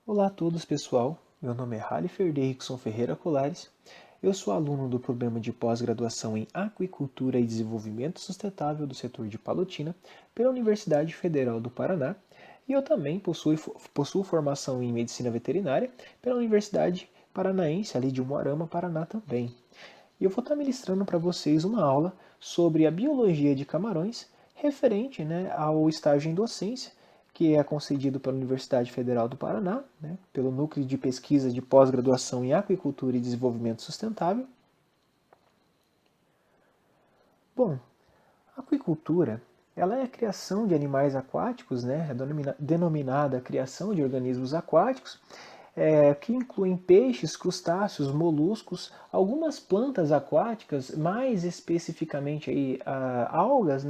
Olá a todos, pessoal. Meu nome é Halifer Derrickson Ferreira Colares. Eu sou aluno do programa de pós-graduação em Aquicultura e Desenvolvimento Sustentável do setor de Palotina pela Universidade Federal do Paraná e eu também possuo formação em Medicina Veterinária pela Universidade Paranaense, ali de Umuarama, Paraná também. E eu vou estar ministrando para vocês uma aula sobre a biologia de camarões referente, ao estágio em docência que é concedido pela Universidade Federal do Paraná, pelo Núcleo de Pesquisa de Pós-Graduação em Aquicultura e Desenvolvimento Sustentável. Bom, a aquicultura ela é a criação de animais aquáticos, é denominada criação de organismos aquáticos, que incluem peixes, crustáceos, moluscos, algumas plantas aquáticas, mais especificamente aí, algas,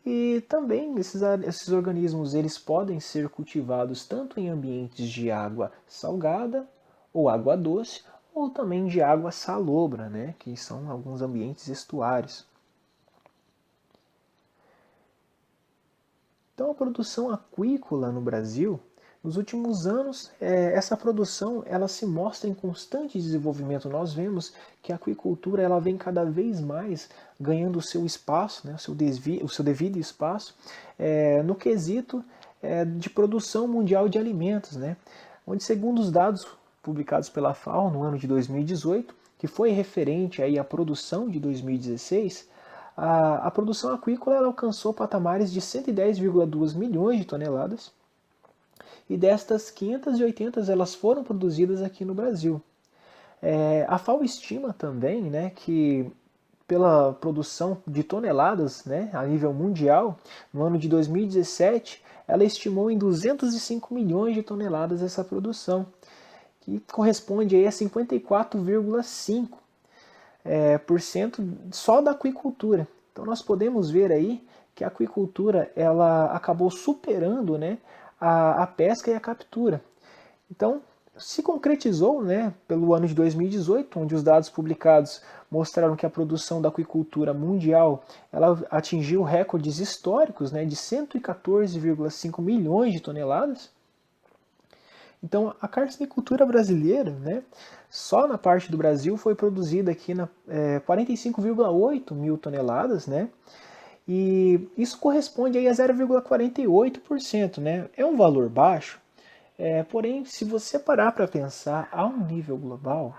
E também esses organismos eles podem ser cultivados tanto em ambientes de água salgada ou água doce, ou também de água salobra, que são alguns ambientes estuários. Então a produção aquícola no Brasil, nos últimos anos, essa produção ela se mostra em constante desenvolvimento. Nós vemos que a aquicultura ela vem cada vez mais ganhando o seu espaço, o seu devido espaço, no quesito de produção mundial de alimentos, onde segundo os dados publicados pela FAO no ano de 2018, que foi referente aí à produção de 2016, a produção aquícola ela alcançou patamares de 110,2 milhões de toneladas e destas 580 elas foram produzidas aqui no Brasil. A FAO estima também que pela produção de toneladas a nível mundial, no ano de 2017, ela estimou em 205 milhões de toneladas essa produção, que corresponde aí a 54,5% só da aquicultura. Então nós podemos ver aí que a aquicultura ela acabou superando a pesca e a captura. Então se concretizou pelo ano de 2018, onde os dados publicados mostraram que a produção da aquicultura mundial ela atingiu recordes históricos de 114,5 milhões de toneladas. Então, a carcinicultura brasileira, só na parte do Brasil, foi produzida aqui 45,8 mil toneladas, e isso corresponde aí a 0,48%, É um valor baixo, porém, se você parar para pensar a um nível global,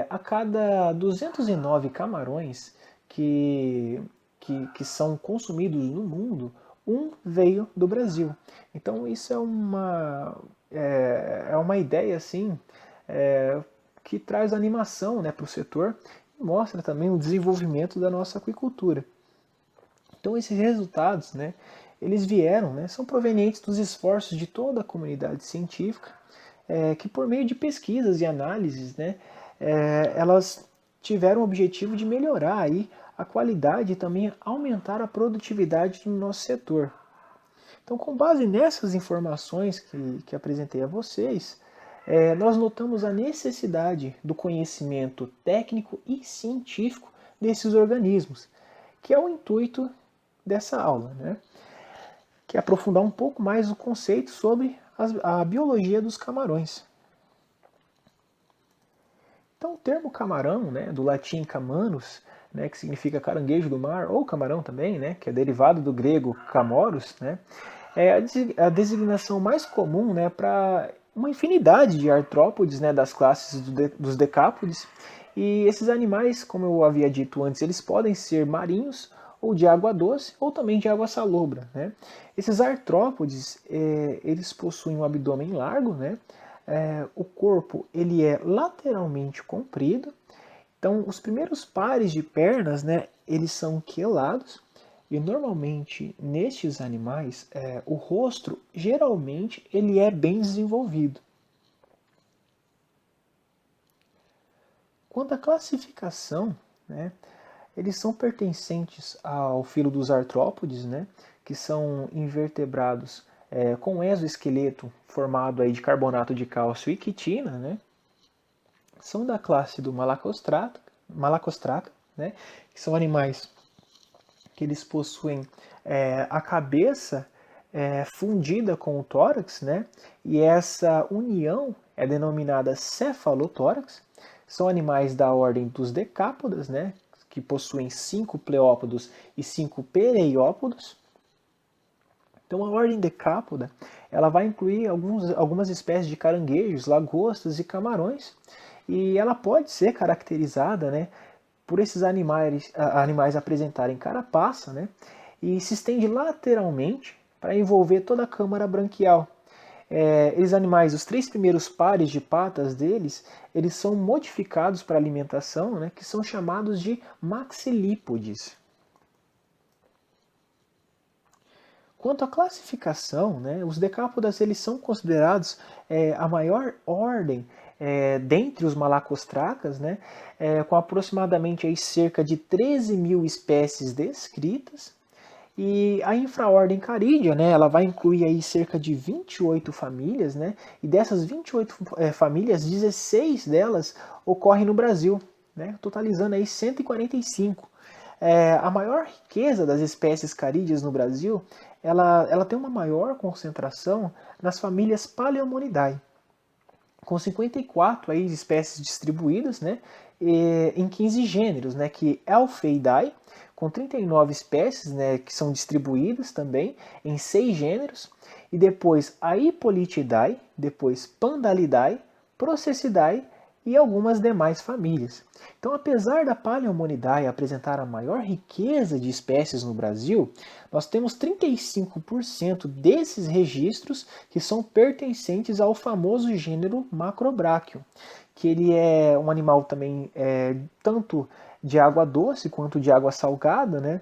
a cada 209 camarões que são consumidos no mundo, um veio do Brasil. Então isso é uma ideia assim que traz animação para o setor e mostra também o desenvolvimento da nossa aquicultura. Então esses resultados, eles vieram, são provenientes dos esforços de toda a comunidade científica, que por meio de pesquisas e análises, elas tiveram o objetivo de melhorar aí a qualidade e também aumentar a produtividade do nosso setor. Então, com base nessas informações que apresentei a vocês, nós notamos a necessidade do conhecimento técnico e científico desses organismos, que é o intuito dessa aula, que é aprofundar um pouco mais o conceito sobre a biologia dos camarões. Então, o termo camarão, do latim camanus, que significa caranguejo do mar, ou camarão também, que é derivado do grego camoros, é a designação mais comum para uma infinidade de artrópodes das classes dos decápodes. E esses animais, como eu havia dito antes, eles podem ser marinhos, ou de água doce, ou também de água salobra. Esses artrópodes, eles possuem um abdômen largo, o corpo ele é lateralmente comprido, então os primeiros pares de pernas, eles são quelados, e normalmente nestes animais, o rosto geralmente ele é bem desenvolvido. Quanto à classificação, eles são pertencentes ao filo dos artrópodes, que são invertebrados com exoesqueleto formado aí de carbonato de cálcio e quitina, são da classe do Malacostraca, que são animais que eles possuem a cabeça fundida com o tórax, né? E essa união é denominada cefalotórax. São animais da ordem dos decápodas, né? Que possuem 5 pleópodos e 5 pereiópodos. Então a ordem decápoda ela vai incluir algumas espécies de caranguejos, lagostas e camarões, e ela pode ser caracterizada, né, por esses animais apresentarem carapaça, né, e se estende lateralmente para envolver toda a câmara branquial. Esses animais, os 3 primeiros pares de patas deles, eles são modificados para alimentação, né, que são chamados de maxilípodes. Quanto à classificação, né, os decápodas eles são considerados a maior ordem dentre os malacostracas, né, com aproximadamente aí, cerca de 13 mil espécies descritas. E a infraordem Carídea, né, ela vai incluir aí cerca de 28 famílias, né, e dessas 28 famílias, 16 delas ocorrem no Brasil, né, totalizando aí 145. A maior riqueza das espécies carídeas no Brasil, ela tem uma maior concentração nas famílias Paleomonidae, com 54 aí, espécies distribuídas, né, em 15 gêneros, né, que é Elfeidae, com 39 espécies, né, que são distribuídas também em 6 gêneros, e depois a Hippolytidae, depois Pandalidae, Processidae e algumas demais famílias. Então, apesar da Paleomonidae apresentar a maior riqueza de espécies no Brasil, nós temos 35% desses registros que são pertencentes ao famoso gênero Macrobráquio, que ele é um animal também tanto de água doce quanto de água salgada, né?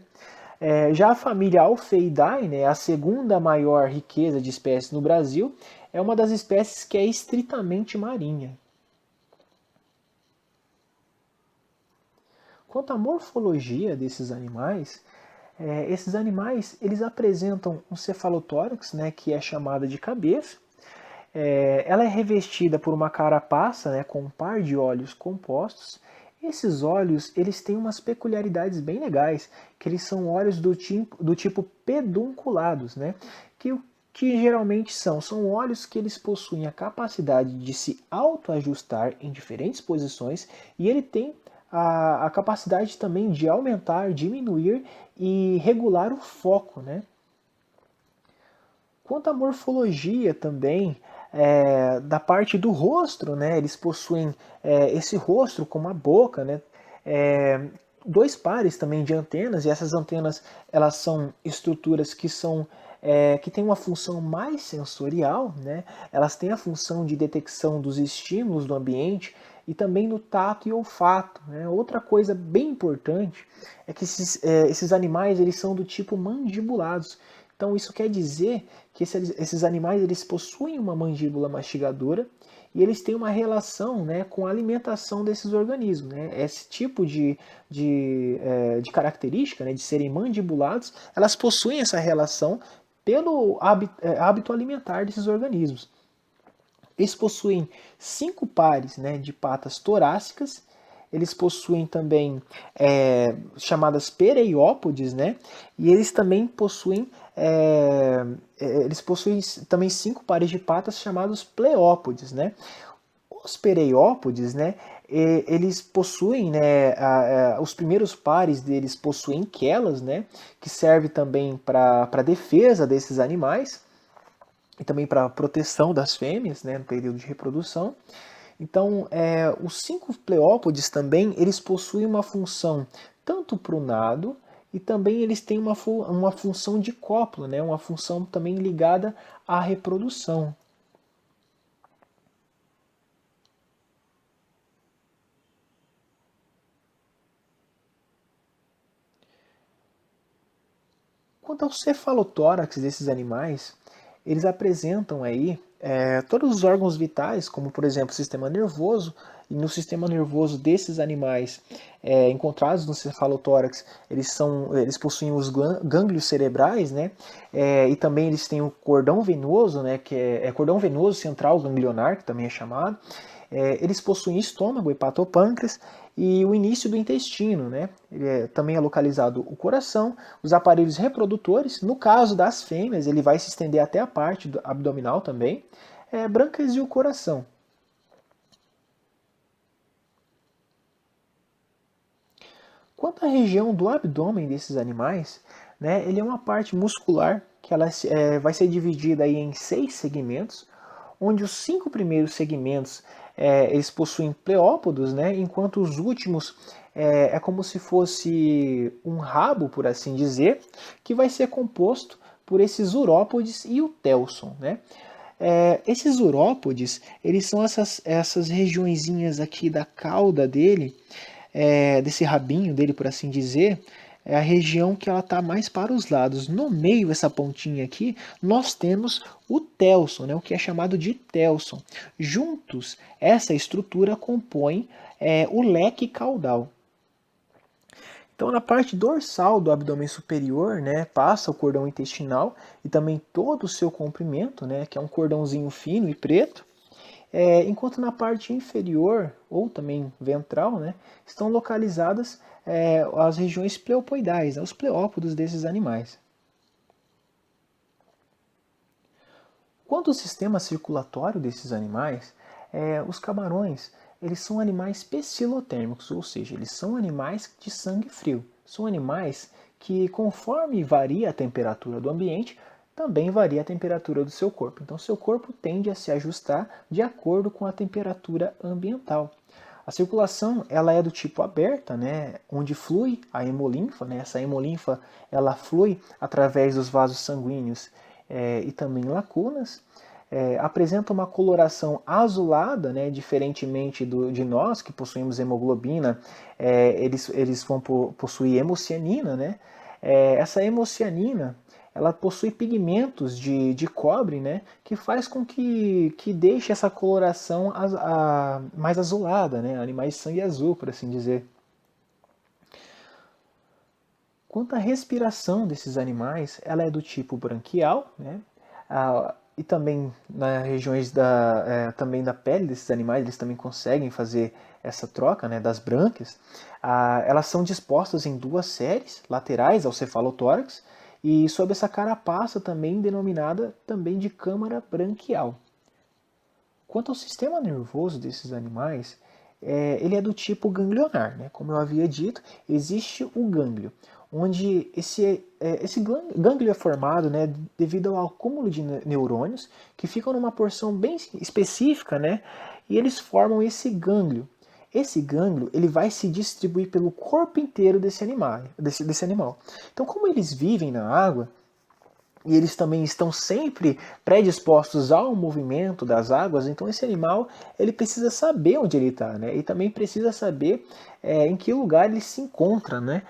Já a família Alfeidae, né, a segunda maior riqueza de espécies no Brasil, é uma das espécies que é estritamente marinha. Quanto à morfologia desses animais, esses animais eles apresentam um cefalotórax, né, que é chamada de cabeça. Ela é revestida por uma carapaça, né, com um par de olhos compostos. Esses olhos eles têm umas peculiaridades bem legais, que eles são olhos do tipo pedunculados, né, que geralmente são olhos que eles possuem a capacidade de se autoajustar em diferentes posições e ele tem a capacidade também de aumentar, diminuir e regular o foco, né? Quanto à morfologia também, da parte do rosto, né? Eles possuem esse rosto com uma boca, né? Dois pares também de antenas, e essas antenas elas são estruturas que têm uma função mais sensorial, né? Elas têm a função de detecção dos estímulos do ambiente e também no tato e olfato, né? Outra coisa bem importante é que esses animais eles são do tipo mandibulados. Então isso quer dizer que esses animais eles possuem uma mandíbula mastigadora e eles têm uma relação, né, com a alimentação desses organismos. Né? Esse tipo de característica, né, de serem mandibulados, elas possuem essa relação pelo hábito alimentar desses organismos. Eles possuem 5 pares, né, de patas torácicas. Eles possuem também chamadas pereiópodes, né? E eles também possuem também 5 pares de patas chamados pleópodes, né? Os pereiópodes, né? Eles possuem, né? Os primeiros pares deles possuem quelas, né? Que serve também para defesa desses animais e também para proteção das fêmeas, né? No período de reprodução. Então, os 5 pleópodes também, eles possuem uma função tanto para o nado e também eles têm uma função de cópula, né? Uma função também ligada à reprodução. Quanto ao cefalotórax desses animais, eles apresentam aí todos os órgãos vitais, como por exemplo o sistema nervoso, e no sistema nervoso desses animais encontrados no cefalotórax, eles possuem os gânglios cerebrais, né? E também eles têm o cordão venoso, né? Que é cordão venoso central ganglionar, que também é chamado. Eles possuem estômago, hepatopâncreas e o início do intestino, né? Também é localizado o coração, os aparelhos reprodutores. No caso das fêmeas, ele vai se estender até a parte abdominal também. Brânquias e o coração. Quanto à região do abdômen desses animais, né, ele é uma parte muscular que ela vai ser dividida aí em 6 segmentos, onde os 5 primeiros segmentos eles possuem pleópodos, né, enquanto os últimos é como se fosse um rabo, por assim dizer, que vai ser composto por esses urópodes e o telson, né? Esses urópodes, eles são essas regiõezinhas aqui da cauda dele, desse rabinho dele, por assim dizer, é a região que ela está mais para os lados. No meio, essa pontinha aqui, nós temos o telson, né, o que é chamado de telson. Juntos, essa estrutura compõe o leque caudal. Então, na parte dorsal do abdômen superior, né, passa o cordão intestinal e também todo o seu comprimento, né, que é um cordãozinho fino e preto. Enquanto na parte inferior, ou também ventral, né, estão localizadas as regiões pleopoidais, né, os pleópodos desses animais. Quanto ao sistema circulatório desses animais, os camarões eles são animais pecilotérmicos, ou seja, eles são animais de sangue frio. São animais que, conforme varia a temperatura do ambiente, também varia a temperatura do seu corpo. Então, seu corpo tende a se ajustar de acordo com a temperatura ambiental. A circulação ela é do tipo aberta, né, onde flui a hemolinfa. Né, essa hemolinfa ela flui através dos vasos sanguíneos e também lacunas. Apresenta uma coloração azulada, né, diferentemente de nós, que possuímos hemoglobina, eles vão possuir hemocianina. Né? Essa hemocianina ela possui pigmentos de cobre, né, que faz com que deixe essa coloração mais azulada, né, animais de sangue azul, por assim dizer. Quanto à respiração desses animais, ela é do tipo branquial, né, e também nas regiões também da pele desses animais, eles também conseguem fazer essa troca, né, das brânquias. Elas são dispostas em 2 séries laterais ao cefalotórax e sob essa carapaça também denominada também de câmara branquial. Quanto ao sistema nervoso desses animais, ele é do tipo ganglionar, né? Como eu havia dito, existe o gânglio, onde esse gânglio é formado, né, devido ao acúmulo de neurônios que ficam numa porção bem específica, né, e eles formam esse gânglio. Esse gânglio ele vai se distribuir pelo corpo inteiro desse animal. Então, como eles vivem na água, e eles também estão sempre predispostos ao movimento das águas, então esse animal ele precisa saber onde ele está, né? E também precisa saber em que lugar ele se encontra, né?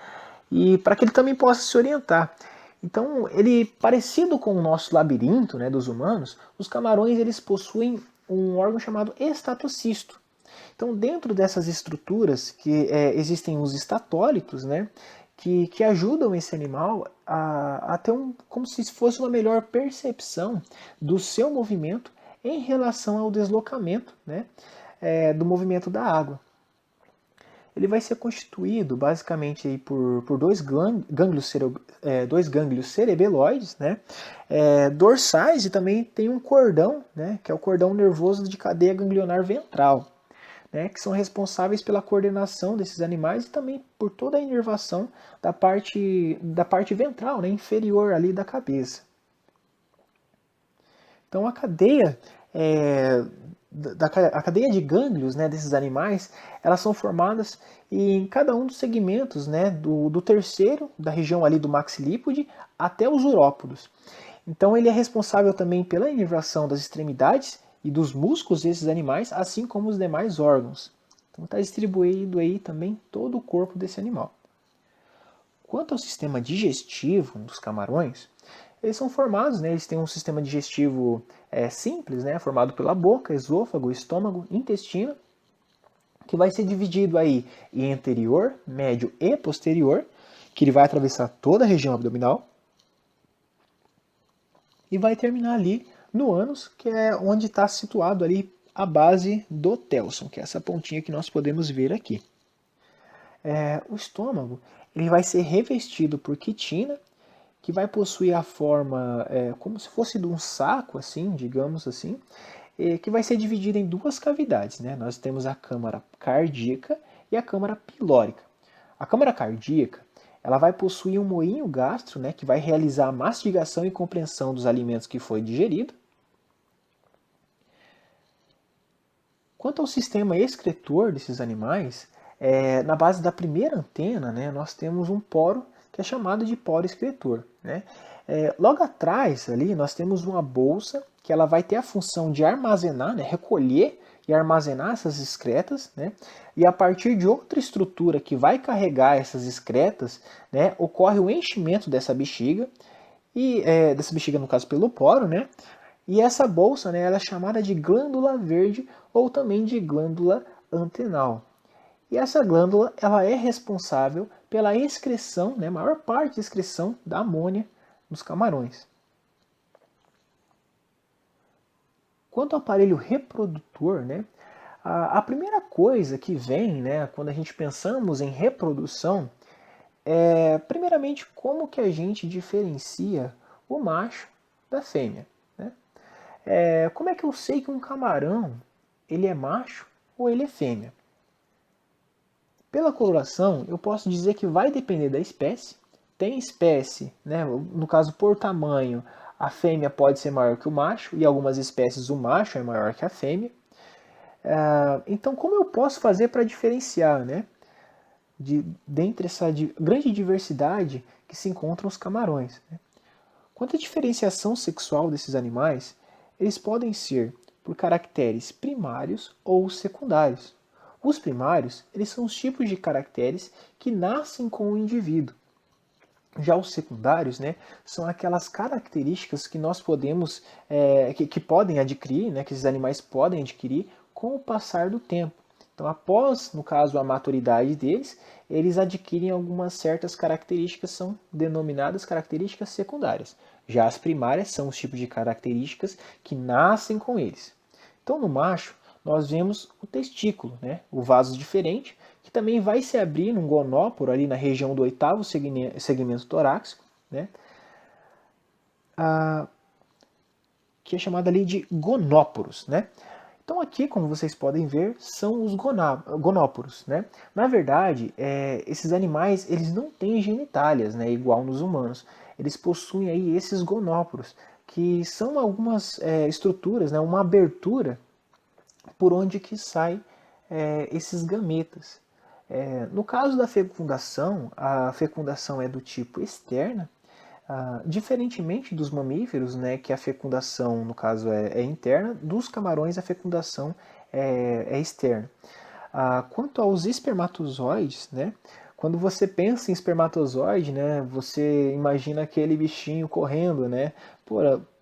E para que ele também possa se orientar. Então, ele parecido com o nosso labirinto, né, dos humanos, os camarões eles possuem um órgão chamado estatocisto. Então, dentro dessas estruturas que existem os estatólitos, né, que ajudam esse animal a ter como se fosse uma melhor percepção do seu movimento em relação ao deslocamento, né, do movimento da água. Ele vai ser constituído basicamente aí por dois gânglios cerebeloides, né, dorsais, e também tem um cordão, né, que é o cordão nervoso de cadeia ganglionar ventral, né, que são responsáveis pela coordenação desses animais e também por toda a inervação da parte ventral, né, inferior ali da cabeça. Então a cadeia a cadeia de gânglios, né, desses animais, elas são formadas em cada um dos segmentos, né, do terceiro, da região ali do maxilípode, até os urópodos. Então ele é responsável também pela inervação das extremidades e dos músculos desses animais, assim como os demais órgãos. Então está distribuído aí também todo o corpo desse animal. Quanto ao sistema digestivo dos camarões, eles são formados, né, eles têm um sistema digestivo simples, né, formado pela boca, esôfago, estômago, intestino, que vai ser dividido aí em anterior, médio e posterior, que ele vai atravessar toda a região abdominal, e vai terminar ali no ânus, que é onde está situado ali a base do telson, que é essa pontinha que nós podemos ver aqui. O estômago ele vai ser revestido por quitina, que vai possuir a forma como se fosse de um saco, assim, digamos assim, que vai ser dividida em duas cavidades, né? Nós temos a câmara cardíaca e a câmara pilórica. A câmara cardíaca ela vai possuir um moinho gastro, né, que vai realizar a mastigação e compreensão dos alimentos que foi digerido. Quanto ao sistema excretor desses animais, na base da primeira antena, né, nós temos um poro que é chamado de poro excretor. Né? Logo atrás, ali, nós temos uma bolsa que ela vai ter a função de armazenar, né, recolher e armazenar essas excretas, né? E a partir de outra estrutura que vai carregar essas excretas, né, ocorre o enchimento dessa bexiga, e dessa bexiga no caso pelo poro, né? E essa bolsa, né, ela é chamada de glândula verde ou também de glândula antenal. E essa glândula ela é responsável pela excreção, né, maior parte da excreção da amônia nos camarões. Quanto ao aparelho reprodutor, né, a primeira coisa que vem, né, quando a gente pensamos em reprodução, primeiramente, como que a gente diferencia o macho da fêmea? Né? Como é que eu sei que um camarão ele é macho ou ele é fêmea? Pela coloração, eu posso dizer que vai depender da espécie. Tem espécie, né, no caso por tamanho, a fêmea pode ser maior que o macho, e algumas espécies o macho é maior que a fêmea. Então, como eu posso fazer para diferenciar, né, dentre essa grande diversidade que se encontra os camarões? Né? Quanto à diferenciação sexual desses animais, eles podem ser por caracteres primários ou secundários. Os primários, eles são os tipos de caracteres que nascem com o indivíduo. Já os secundários, né, são aquelas características que nós podemos, que podem adquirir, né, que esses animais podem adquirir com o passar do tempo. Então, após, no caso, a maturidade deles, eles adquirem algumas certas características, são denominadas características secundárias. Já as primárias são os tipos de características que nascem com eles. Então, no macho, nós vemos o testículo, né, o vaso diferente, que também vai se abrir num gonóporo ali na região do oitavo segmento torácico, né, que é chamado ali de gonóporos, né. Então aqui, como vocês podem ver, são os gonóporos, né. Na verdade, esses animais eles não têm genitálias, né, igual nos humanos. Eles possuem aí esses gonóporos, que são algumas estruturas, né, uma abertura por onde que saem esses gametas. No caso da fecundação, a fecundação é do tipo externa, diferentemente dos mamíferos, né, que a fecundação, no caso, é interna, dos camarões a fecundação é externa. Quanto aos espermatozoides, né, quando você pensa em espermatozoide, né, você imagina aquele bichinho correndo, né,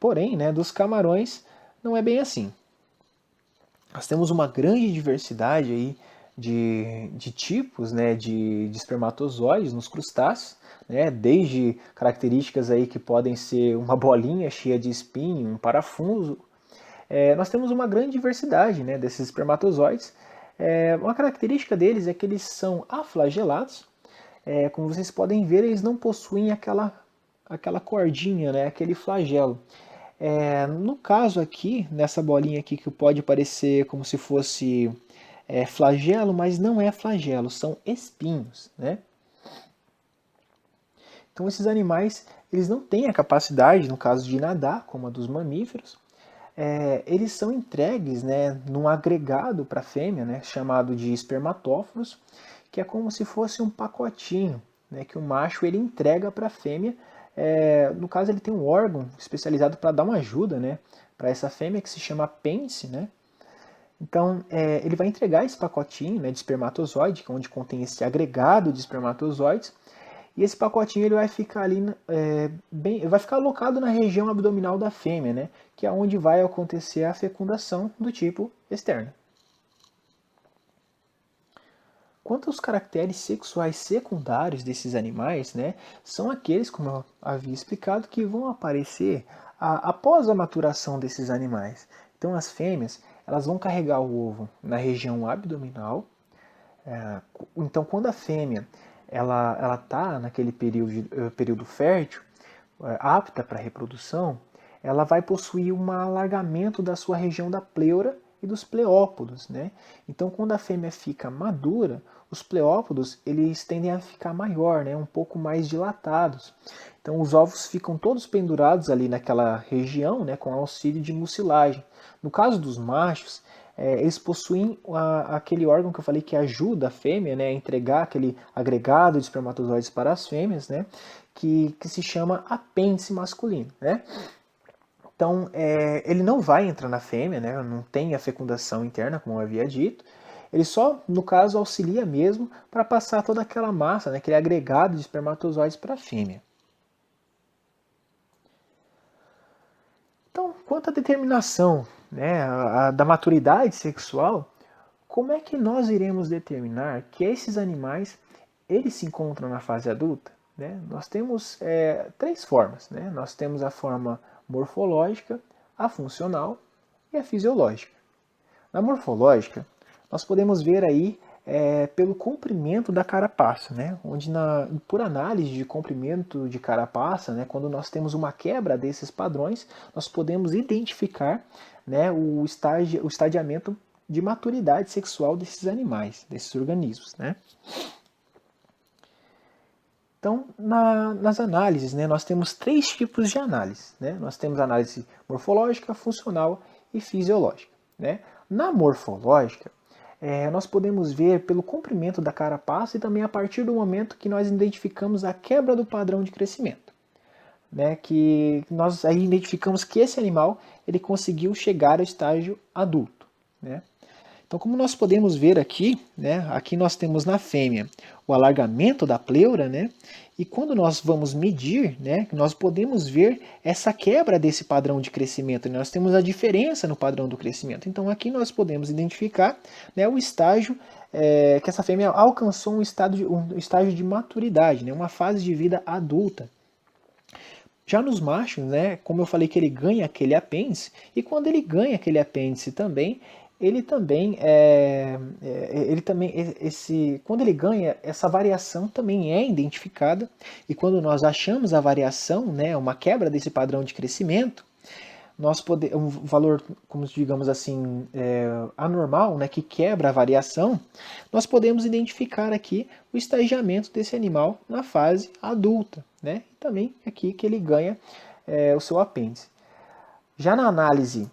porém, né, dos camarões não é bem assim. Nós temos uma grande diversidade aí de tipos, né, de espermatozoides nos crustáceos, né, desde características aí que podem ser uma bolinha cheia de espinho, um parafuso. Nós temos uma grande diversidade, né, desses espermatozoides. Uma característica deles é que eles são aflagelados. Como vocês podem ver, eles não possuem aquela cordinha, né, aquele flagelo. No caso aqui, nessa bolinha aqui que pode parecer como se fosse flagelo, mas não é flagelo, são espinhos, né? Então esses animais, eles não têm a capacidade, no caso de nadar, como a dos mamíferos. Eles são entregues, né, num agregado para a fêmea, né, chamado de espermatóforos, que é como se fosse um pacotinho, né, que o macho ele entrega para a fêmea. No caso, ele tem um órgão especializado para dar uma ajuda, né, para essa fêmea, que se chama pênice, né? Então, ele vai entregar esse pacotinho, né, de espermatozoide, onde contém esse agregado de espermatozoides, e esse pacotinho ele vai ficar ali, vai ficar alocado na região abdominal da fêmea, né, que é onde vai acontecer a fecundação do tipo externo. Quanto aos caracteres sexuais secundários desses animais, né, são aqueles, como eu havia explicado, que vão aparecer após a maturação desses animais. Então as fêmeas elas vão carregar o ovo na região abdominal. Então, quando a fêmea ela está naquele período fértil, apta para reprodução, ela vai possuir um alargamento da sua região da pleura e dos pleópodos, né? Então, quando a fêmea fica madura, os pleópodos eles tendem a ficar maior, né? Um pouco mais dilatados. Então, os ovos ficam todos pendurados ali naquela região, né? Com auxílio de mucilagem. No caso dos machos, eles possuem aquele órgão que eu falei que ajuda a fêmea, né, a entregar aquele agregado de espermatozoides para as fêmeas, né, que se chama apêndice masculino, né? Então, ele não vai entrar na fêmea, né, não tem a fecundação interna, como eu havia dito. Ele só, no caso, auxilia mesmo para passar toda aquela massa, né, aquele agregado de espermatozoides para a fêmea. Então, quanto à determinação, né, da maturidade sexual, como é que nós iremos determinar que esses animais eles se encontram na fase adulta? Né? Nós temos três formas. Né? Nós temos a forma morfológica, a funcional e a fisiológica. Na morfológica, nós podemos ver aí pelo comprimento da carapaça, né? Onde por análise de comprimento de carapaça, né, quando nós temos uma quebra desses padrões, nós podemos identificar, né, o estadiamento de maturidade sexual desses animais, desses organismos. Né? Então, nas análises, né, nós temos três tipos de análise. Né? Nós temos a análise morfológica, funcional e fisiológica. Né? Na morfológica, nós podemos ver pelo comprimento da carapaça e também a partir do momento que nós identificamos a quebra do padrão de crescimento. Né, que nós aí identificamos que esse animal ele conseguiu chegar ao estágio adulto. Né? Então, como nós podemos ver aqui, né, aqui nós temos na fêmea o alargamento da pleura, né, e quando nós vamos medir, né, nós podemos ver essa quebra desse padrão de crescimento, né, nós temos a diferença no padrão do crescimento. Então, aqui nós podemos identificar, né, o estágio que essa fêmea alcançou um estágio de maturidade, né, uma fase de vida adulta. Já nos machos, né, como eu falei que ele ganha aquele apêndice, e quando ele ganha aquele apêndice também, quando ele ganha, essa variação também é identificada, e quando nós achamos a variação, né, uma quebra desse padrão de crescimento, um valor, como digamos assim, anormal, né, que quebra a variação, nós podemos identificar aqui o estagiamento desse animal na fase adulta, né, e também aqui que ele ganha o seu apêndice. Já na análise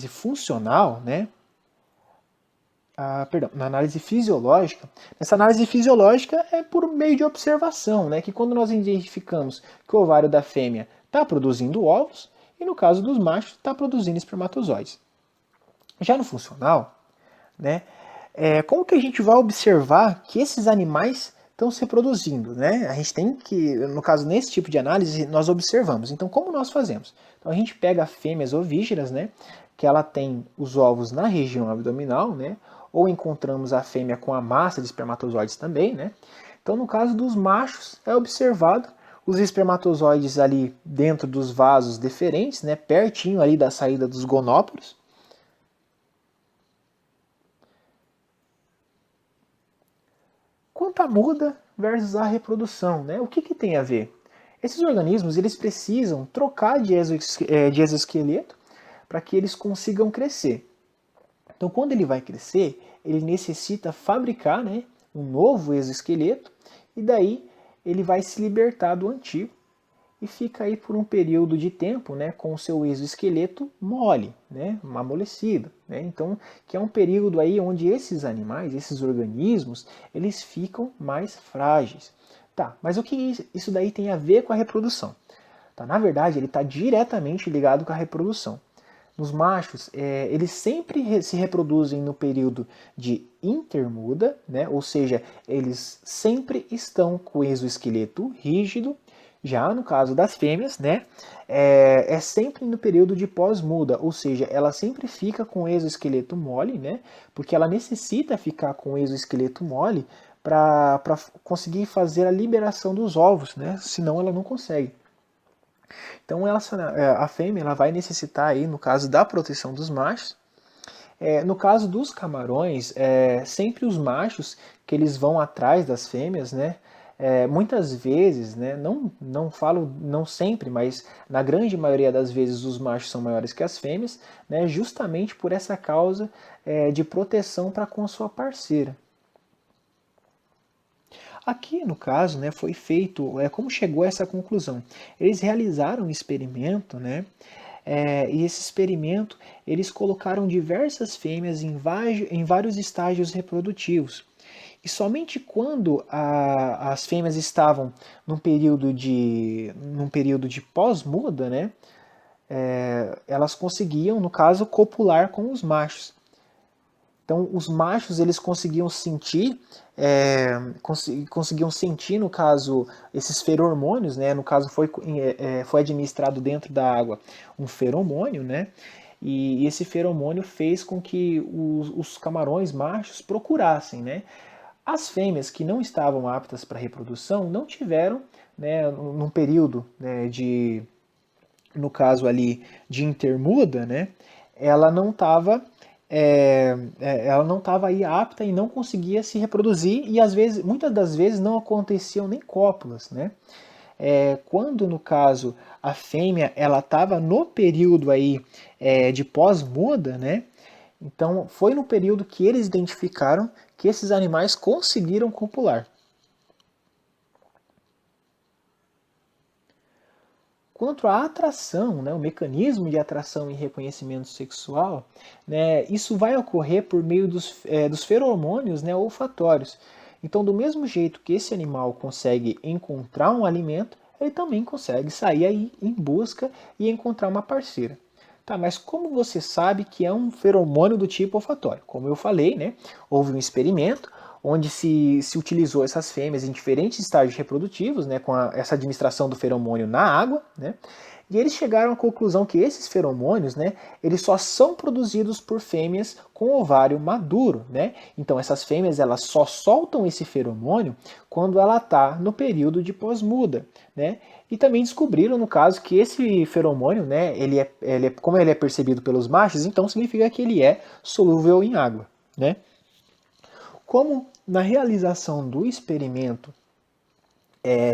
funcional, né, na análise fisiológica, essa análise fisiológica é por meio de observação, né, que quando nós identificamos que o ovário da fêmea está produzindo ovos, e no caso dos machos, está produzindo espermatozoides. Já no funcional, né, como que a gente vai observar que esses animais estão se reproduzindo? Né? A gente tem que, no caso, nesse tipo de análise, nós observamos. Então, como nós fazemos? Então, a gente pega fêmeas ovígeras, né, que ela tem os ovos na região abdominal, né, ou encontramos a fêmea com a massa de espermatozoides também. Né? Então, no caso dos machos, é observado os espermatozoides ali dentro dos vasos deferentes, né, pertinho ali da saída dos gonóporos. Quanto à muda versus a reprodução, né, o que tem a ver? Esses organismos eles precisam trocar de exoesqueleto para que eles consigam crescer. Então, quando ele vai crescer, ele necessita fabricar, né, um novo exoesqueleto e daí ele vai se libertar do antigo e fica aí por um período de tempo, né, com o seu exoesqueleto mole, né, amolecido. Né? Então, que é um período aí onde esses animais, esses organismos, eles ficam mais frágeis. Tá, mas o que isso daí tem a ver com a reprodução? Tá, na verdade, ele está diretamente ligado com a reprodução. Nos machos, eles sempre se reproduzem no período de intermuda, né? Ou seja, eles sempre estão com o exoesqueleto rígido. Já no caso das fêmeas, né, é sempre no período de pós-muda, ou seja, ela sempre fica com o exoesqueleto mole, né, porque ela necessita ficar com o exoesqueleto mole para conseguir fazer a liberação dos ovos, né, senão ela não consegue. Então a fêmea ela vai necessitar aí, no caso da proteção dos machos, No caso dos camarões, sempre os machos que eles vão atrás das fêmeas, né? Muitas vezes, né? Não falo não sempre, mas na grande maioria das vezes os machos são maiores que as fêmeas, né? Justamente por essa causa de proteção para com a sua parceira. Aqui, no caso, né, foi feito, como chegou a essa conclusão? Eles realizaram um experimento, né, e esse experimento eles colocaram diversas fêmeas em vários estágios reprodutivos. E somente quando as fêmeas estavam num período de pós-muda, né, elas conseguiam, no caso, copular com os machos. Então, os machos eles conseguiam sentir, conseguiam sentir, no caso, esses feromônios, né? No caso, foi administrado dentro da água um feromônio, né? E esse feromônio fez com que os camarões machos procurassem, né? As fêmeas que não estavam aptas para reprodução não tiveram, né, num período, né, no caso ali de intermuda, né? Ela não estava ela não estava aí apta e não conseguia se reproduzir e às vezes, muitas das vezes não aconteciam nem cópulas, né? Quando no caso a fêmea ela estava no período aí de pós-muda, né? Então foi no período que eles identificaram que esses animais conseguiram copular. Quanto à atração, né, o mecanismo de atração e reconhecimento sexual, né, isso vai ocorrer por meio dos feromônios, né, olfatórios. Então, do mesmo jeito que esse animal consegue encontrar um alimento, ele também consegue sair aí em busca e encontrar uma parceira. Tá, mas como você sabe que é um feromônio do tipo olfatório? Como eu falei, né, houve um experimento onde se utilizou essas fêmeas em diferentes estágios reprodutivos, né, com essa administração do feromônio na água, né, e eles chegaram à conclusão que esses feromônios, né, eles só são produzidos por fêmeas com ovário maduro, né? Então essas fêmeas elas só soltam esse feromônio quando ela está no período de pós-muda, né? E também descobriram, no caso, que esse feromônio, né, como ele é percebido pelos machos, então significa que ele é solúvel em água, né? Como na realização do experimento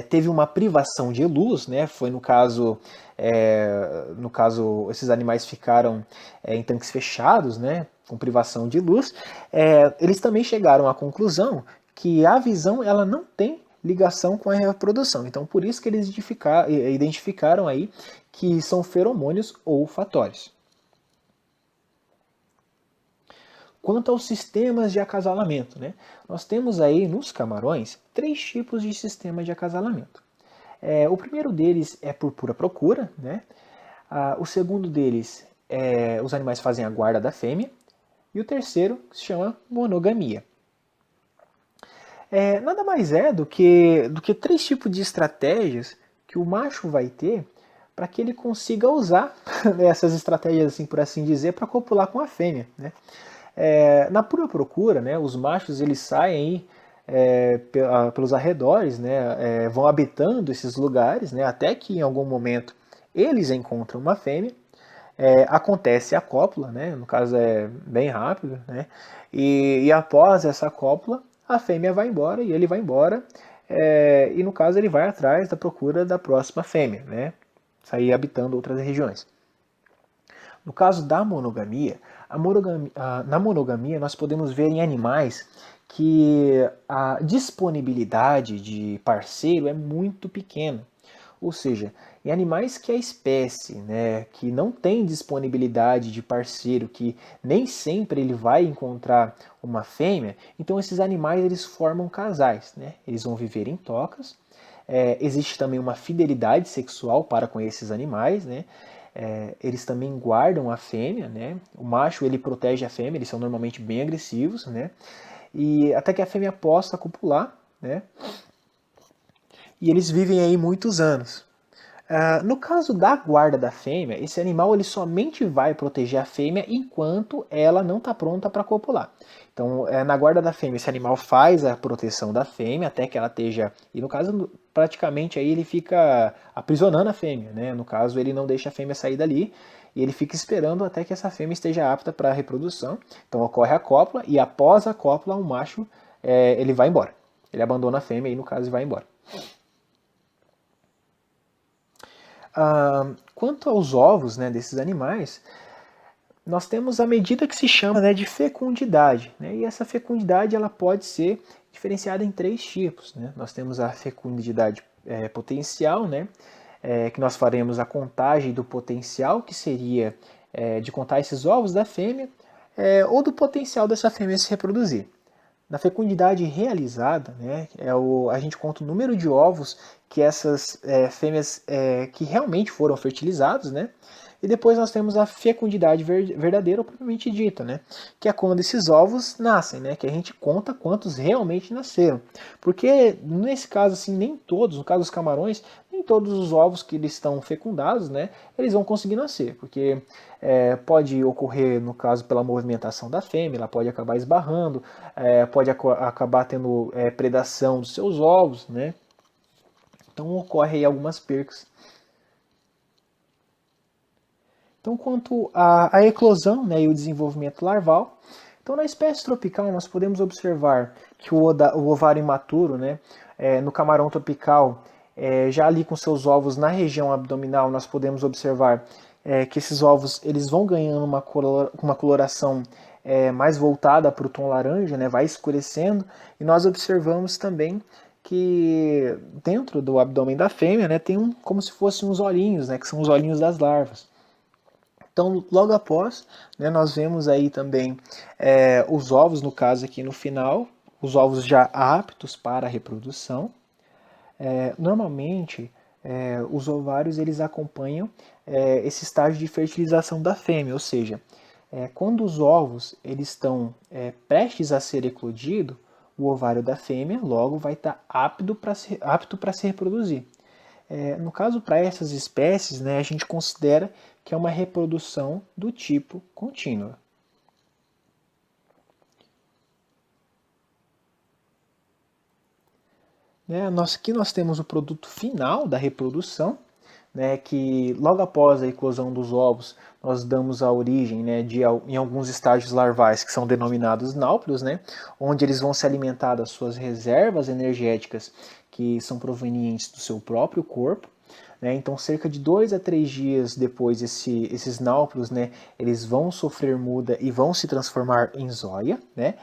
teve uma privação de luz, né? Foi no caso esses animais ficaram em tanques fechados, né? Com privação de luz. Eles também chegaram à conclusão que a visão ela não tem ligação com a reprodução. Então por isso que eles identificaram aí que são feromônios olfatórios. Quanto aos sistemas de acasalamento, né? Nós temos aí nos camarões 3 tipos de sistema de acasalamento. O primeiro deles é por pura procura, né? O segundo deles os animais fazem a guarda da fêmea. E o terceiro se chama monogamia. Nada mais é do que 3 tipos de estratégias que o macho vai ter para que ele consiga usar essas estratégias, assim, por assim dizer, para copular com a fêmea, né? Na pura procura, né, os machos eles saem pelos arredores, né, vão habitando esses lugares, né, até que em algum momento eles encontram uma fêmea, acontece a cópula, né, no caso é bem rápido, né, e após essa cópula a fêmea vai embora e ele vai embora, e no caso ele vai atrás da procura da próxima fêmea, né, sair habitando outras regiões. No caso da monogamia, na monogamia nós podemos ver em animais que a disponibilidade de parceiro é muito pequena. Ou seja, em animais que a espécie, né, que não tem disponibilidade de parceiro, que nem sempre ele vai encontrar uma fêmea, então esses animais eles formam casais, né? Eles vão viver em tocas. Existe também uma fidelidade sexual para com esses animais, né? Eles também guardam a fêmea, né? O macho ele protege a fêmea, eles são normalmente bem agressivos, né? E até que a fêmea possa copular, né? E eles vivem aí muitos anos. No caso da guarda da fêmea, esse animal ele somente vai proteger a fêmea enquanto ela não está pronta para copular. Então, na guarda da fêmea, esse animal faz a proteção da fêmea até que ela esteja. E no caso, praticamente aí ele fica aprisionando a fêmea, né? No caso, ele não deixa a fêmea sair dali. e ele fica esperando até que essa fêmea esteja apta para a reprodução. Então ocorre a cópula e após a cópula o macho ele vai embora. Ele abandona a fêmea e no caso vai embora. Quanto aos ovos, né, desses animais, nós temos a medida que se chama, né, de fecundidade, né, e essa fecundidade ela pode ser diferenciada em 3 tipos. Né? Nós temos a fecundidade potencial, né, que nós faremos a contagem do potencial, que seria de contar esses ovos da fêmea, ou do potencial dessa fêmea se reproduzir. Na fecundidade realizada, né, a gente conta o número de ovos que essas fêmeas que realmente foram fertilizados, né, e depois nós temos a fecundidade verdadeira, ou propriamente dita, né, que é quando esses ovos nascem, né, que a gente conta quantos realmente nasceram. Porque nesse caso, assim, nem todos, no caso dos camarões, nem todos os ovos que eles estão fecundados, né, eles vão conseguir nascer, porque pode ocorrer, no caso, pela movimentação da fêmea, ela pode acabar esbarrando, pode acabar tendo predação dos seus ovos, né? Então ocorre aí algumas percas. Então, quanto à eclosão, né, e o desenvolvimento larval, então na espécie tropical nós podemos observar que o ovário imaturo, né, no camarão tropical, já ali com seus ovos na região abdominal, nós podemos observar que esses ovos eles vão ganhando uma coloração mais voltada para o tom laranja, né, vai escurecendo, e nós observamos também que dentro do abdômen da fêmea, né, tem como se fossem uns olhinhos, né, que são os olhinhos das larvas. Então, logo após, né, nós vemos aí também os ovos, no caso aqui no final, os ovos já aptos para a reprodução. Normalmente, os ovários eles acompanham esse estágio de fertilização da fêmea, ou seja, quando os ovos eles estão prestes a ser eclodido, o ovário da fêmea logo vai estar apto para se reproduzir. No caso, para essas espécies, né, a gente considera que é uma reprodução do tipo contínua. Aqui nós temos o produto final da reprodução, né, que logo após a eclosão dos ovos, nós damos a origem, né, em alguns estágios larvais que são denominados náuplios, né, onde eles vão se alimentar das suas reservas energéticas que são provenientes do seu próprio corpo. Então, cerca de 2 a 3 dias depois, esses náuplios, né, eles vão sofrer muda e vão se transformar em zóia. Né?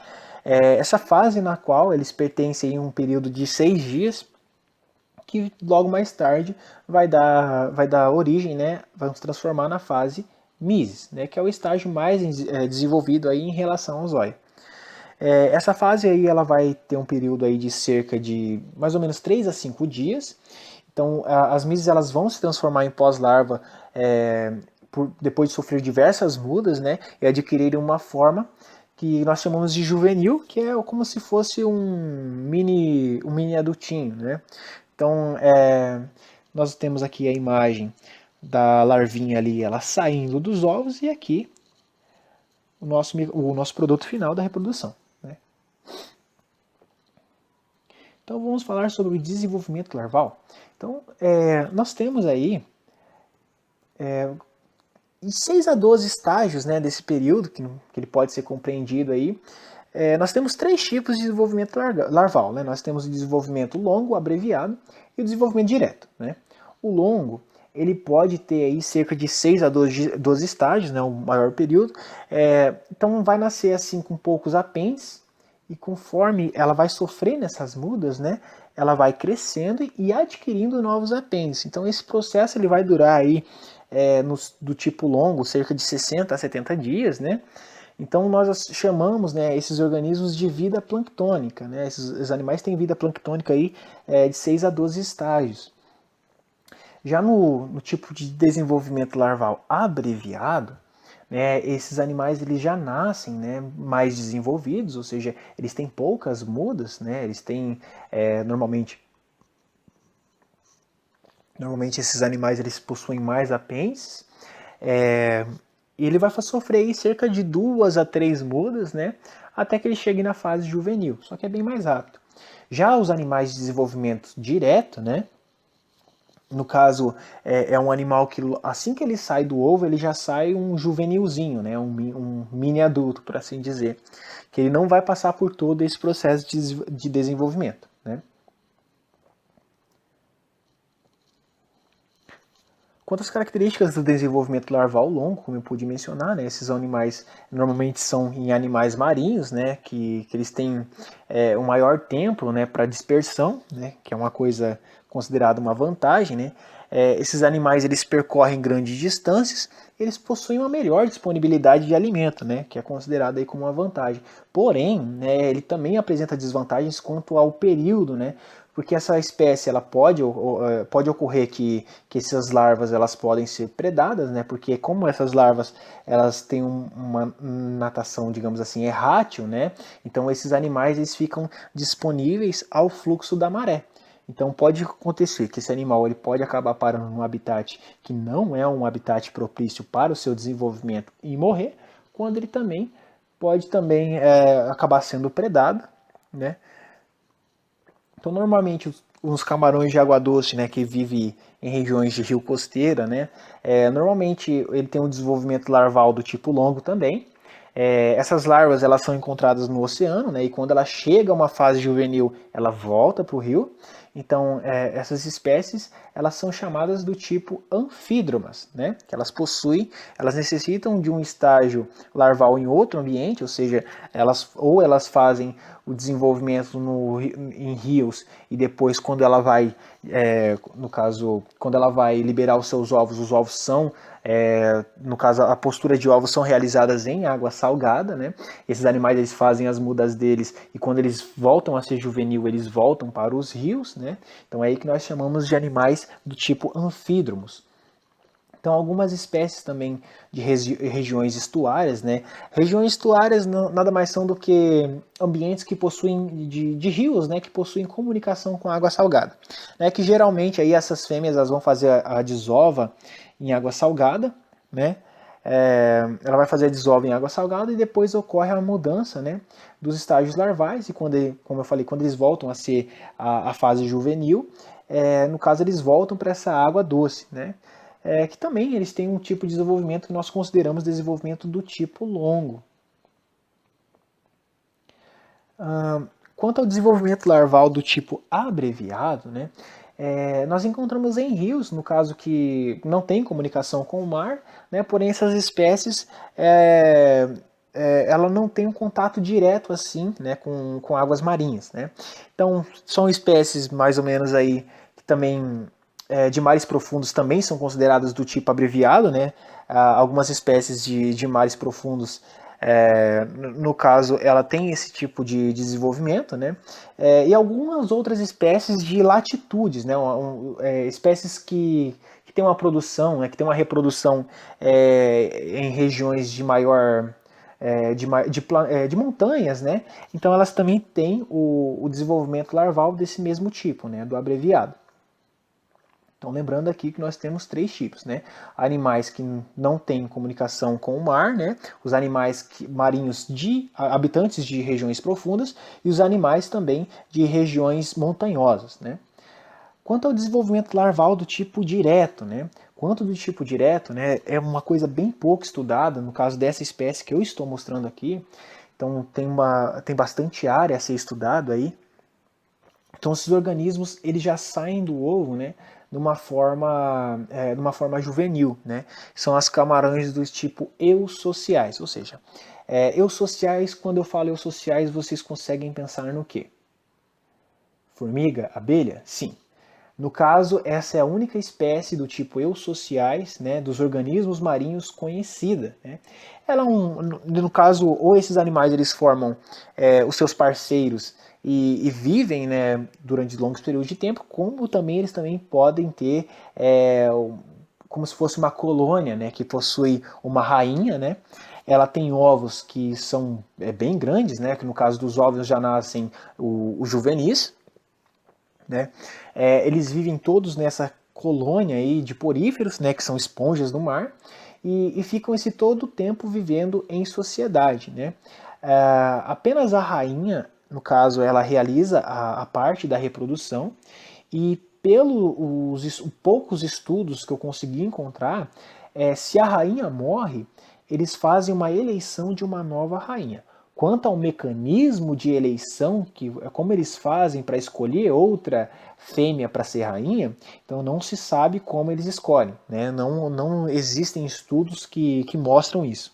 Essa fase na qual eles pertencem a um período de 6 dias, que logo mais tarde vai dar origem, né, vai se transformar na fase mises, né, que é o estágio mais desenvolvido aí em relação ao zóio. Essa fase aí ela vai ter um período aí de cerca de mais ou menos 3 a 5 dias. Então as mises elas vão se transformar em pós-larva depois de sofrer diversas mudas, né, e adquirirem uma forma que nós chamamos de juvenil, que é como se fosse um mini adultinho, né? Então, nós temos aqui a imagem da larvinha ali, ela saindo dos ovos, e aqui o nosso produto final da reprodução. Né? Então, vamos falar sobre o desenvolvimento larval. Então, nós temos aí 6 a 12 estágios, né, desse período, que ele pode ser compreendido aí. Nós temos 3 tipos de desenvolvimento larval. Né? Nós temos o desenvolvimento longo, abreviado, e o desenvolvimento direto. Né? O longo, ele pode ter aí cerca de 6 a 12 estágios, né, o maior período. Então vai nascer assim com poucos apêndices, e conforme ela vai sofrendo essas mudas, né, ela vai crescendo e adquirindo novos apêndices. Então esse processo ele vai durar aí, do tipo longo, cerca de 60 a 70 dias, né? Então nós chamamos, né, esses organismos de vida planctônica. Né? Esses animais têm vida planctônica aí, de 6 a 12 estágios. Já no tipo de desenvolvimento larval abreviado, né, esses animais eles já nascem, né, mais desenvolvidos, ou seja, eles têm poucas mudas, né, eles têm normalmente esses animais eles possuem mais apêndices, e ele vai sofrer aí cerca de 2 a 3 mudas, né, até que ele chegue na fase juvenil, só que é bem mais rápido. Já os animais de desenvolvimento direto, né, No caso, é um animal que assim que ele sai do ovo, ele já sai um juvenilzinho, né? Um mini adulto, por assim dizer. Que ele não vai passar por todo esse processo de desenvolvimento, né? Quanto às características do desenvolvimento larval longo, como eu pude mencionar, né, esses animais normalmente são em animais marinhos, né, que eles têm um maior tempo, né, para dispersão, né, que é uma coisa considerada uma vantagem. Né. Esses animais eles percorrem grandes distâncias, eles possuem uma melhor disponibilidade de alimento, né, que é considerada aí como uma vantagem. Porém, né, ele também apresenta desvantagens quanto ao período, né, porque essa espécie ela pode ocorrer que essas larvas elas podem ser predadas, né? Porque como essas larvas elas têm uma natação, digamos assim, errátil, né? Então esses animais eles ficam disponíveis ao fluxo da maré. Então pode acontecer que esse animal ele pode acabar parando num habitat que não é um habitat propício para o seu desenvolvimento e morrer, quando ele também pode também acabar sendo predado, né? Então, normalmente, os camarões de água doce, né, que vivem em regiões de rio costeira, né, normalmente ele tem um desenvolvimento larval do tipo longo também. Essas larvas elas são encontradas no oceano, né, e quando ela chega a uma fase juvenil, ela volta para o rio. Então, essas espécies elas são chamadas do tipo anfídromas, né, que elas necessitam de um estágio larval em outro ambiente, ou seja, elas fazem o desenvolvimento em rios e depois quando ela vai, no caso, quando ela vai liberar os ovos são, no caso, a postura de ovos são realizadas em água salgada, né? Esses animais eles fazem as mudas deles e quando eles voltam a ser juvenil, eles voltam para os rios, né? Então é aí que nós chamamos de animais do tipo anfídromos. Então, algumas espécies também de regiões estuárias, né? Regiões estuárias nada mais são do que ambientes que possuem de rios, né? Que possuem comunicação com água salgada, né? Que geralmente aí essas fêmeas elas vão fazer a desova em água salgada, né? Ela vai fazer a desova em água salgada e depois ocorre a mudança, né? Dos estágios larvais e quando, como eu falei, quando eles voltam a ser a fase juvenil, no caso eles voltam para essa água doce, né? Que também eles têm um tipo de desenvolvimento que nós consideramos desenvolvimento do tipo longo. Quanto ao desenvolvimento larval do tipo abreviado, né, nós encontramos em rios, no caso que não tem comunicação com o mar, né, porém essas espécies ela não tem um contato direto assim, né, com águas marinhas, né. Então são espécies mais ou menos aí que também de mares profundos também são consideradas do tipo abreviado, né. Algumas espécies de mares profundos no caso, ela tem esse tipo de desenvolvimento, né? E algumas outras espécies de latitudes, né? Espécies que têm uma produção, né? Que tem uma reprodução em regiões de maior de montanhas, né? Então elas também têm o desenvolvimento larval desse mesmo tipo, né? Do abreviado. Então, lembrando aqui que nós temos três tipos, né? Animais que não têm comunicação com o mar, né? Os animais marinhos habitantes de regiões profundas e os animais também de regiões montanhosas, né? Quanto ao desenvolvimento larval do tipo direto, né? Quanto do tipo direto, né? É uma coisa bem pouco estudada no caso dessa espécie que eu estou mostrando aqui. Então, tem bastante área a ser estudado aí. Então esses organismos eles já saem do ovo, né, numa forma juvenil, né? São as camarões do tipo eusociais, ou seja, eusociais, quando eu falo eusociais, vocês conseguem pensar no quê? Formiga, abelha? Sim. No caso, essa é a única espécie do tipo eusociais, né, dos organismos marinhos conhecida. Né? Ela no caso, ou esses animais eles formam os seus parceiros e vivem, né, durante longos períodos de tempo, como também eles também podem ter como se fosse uma colônia, né, que possui uma rainha, né? Ela tem ovos que são bem grandes, né? Que no caso dos ovos já nascem os juvenis, né? Eles vivem todos nessa colônia aí de poríferos, né, que são esponjas do mar, e ficam esse todo o tempo vivendo em sociedade. Né? Apenas a rainha, no caso, ela realiza a parte da reprodução, e pelos poucos estudos que eu consegui encontrar, se a rainha morre, eles fazem uma eleição de uma nova rainha. Quanto ao mecanismo de eleição, que é como eles fazem para escolher outra fêmea para ser rainha, então não se sabe como eles escolhem, né? Não existem estudos que mostram isso.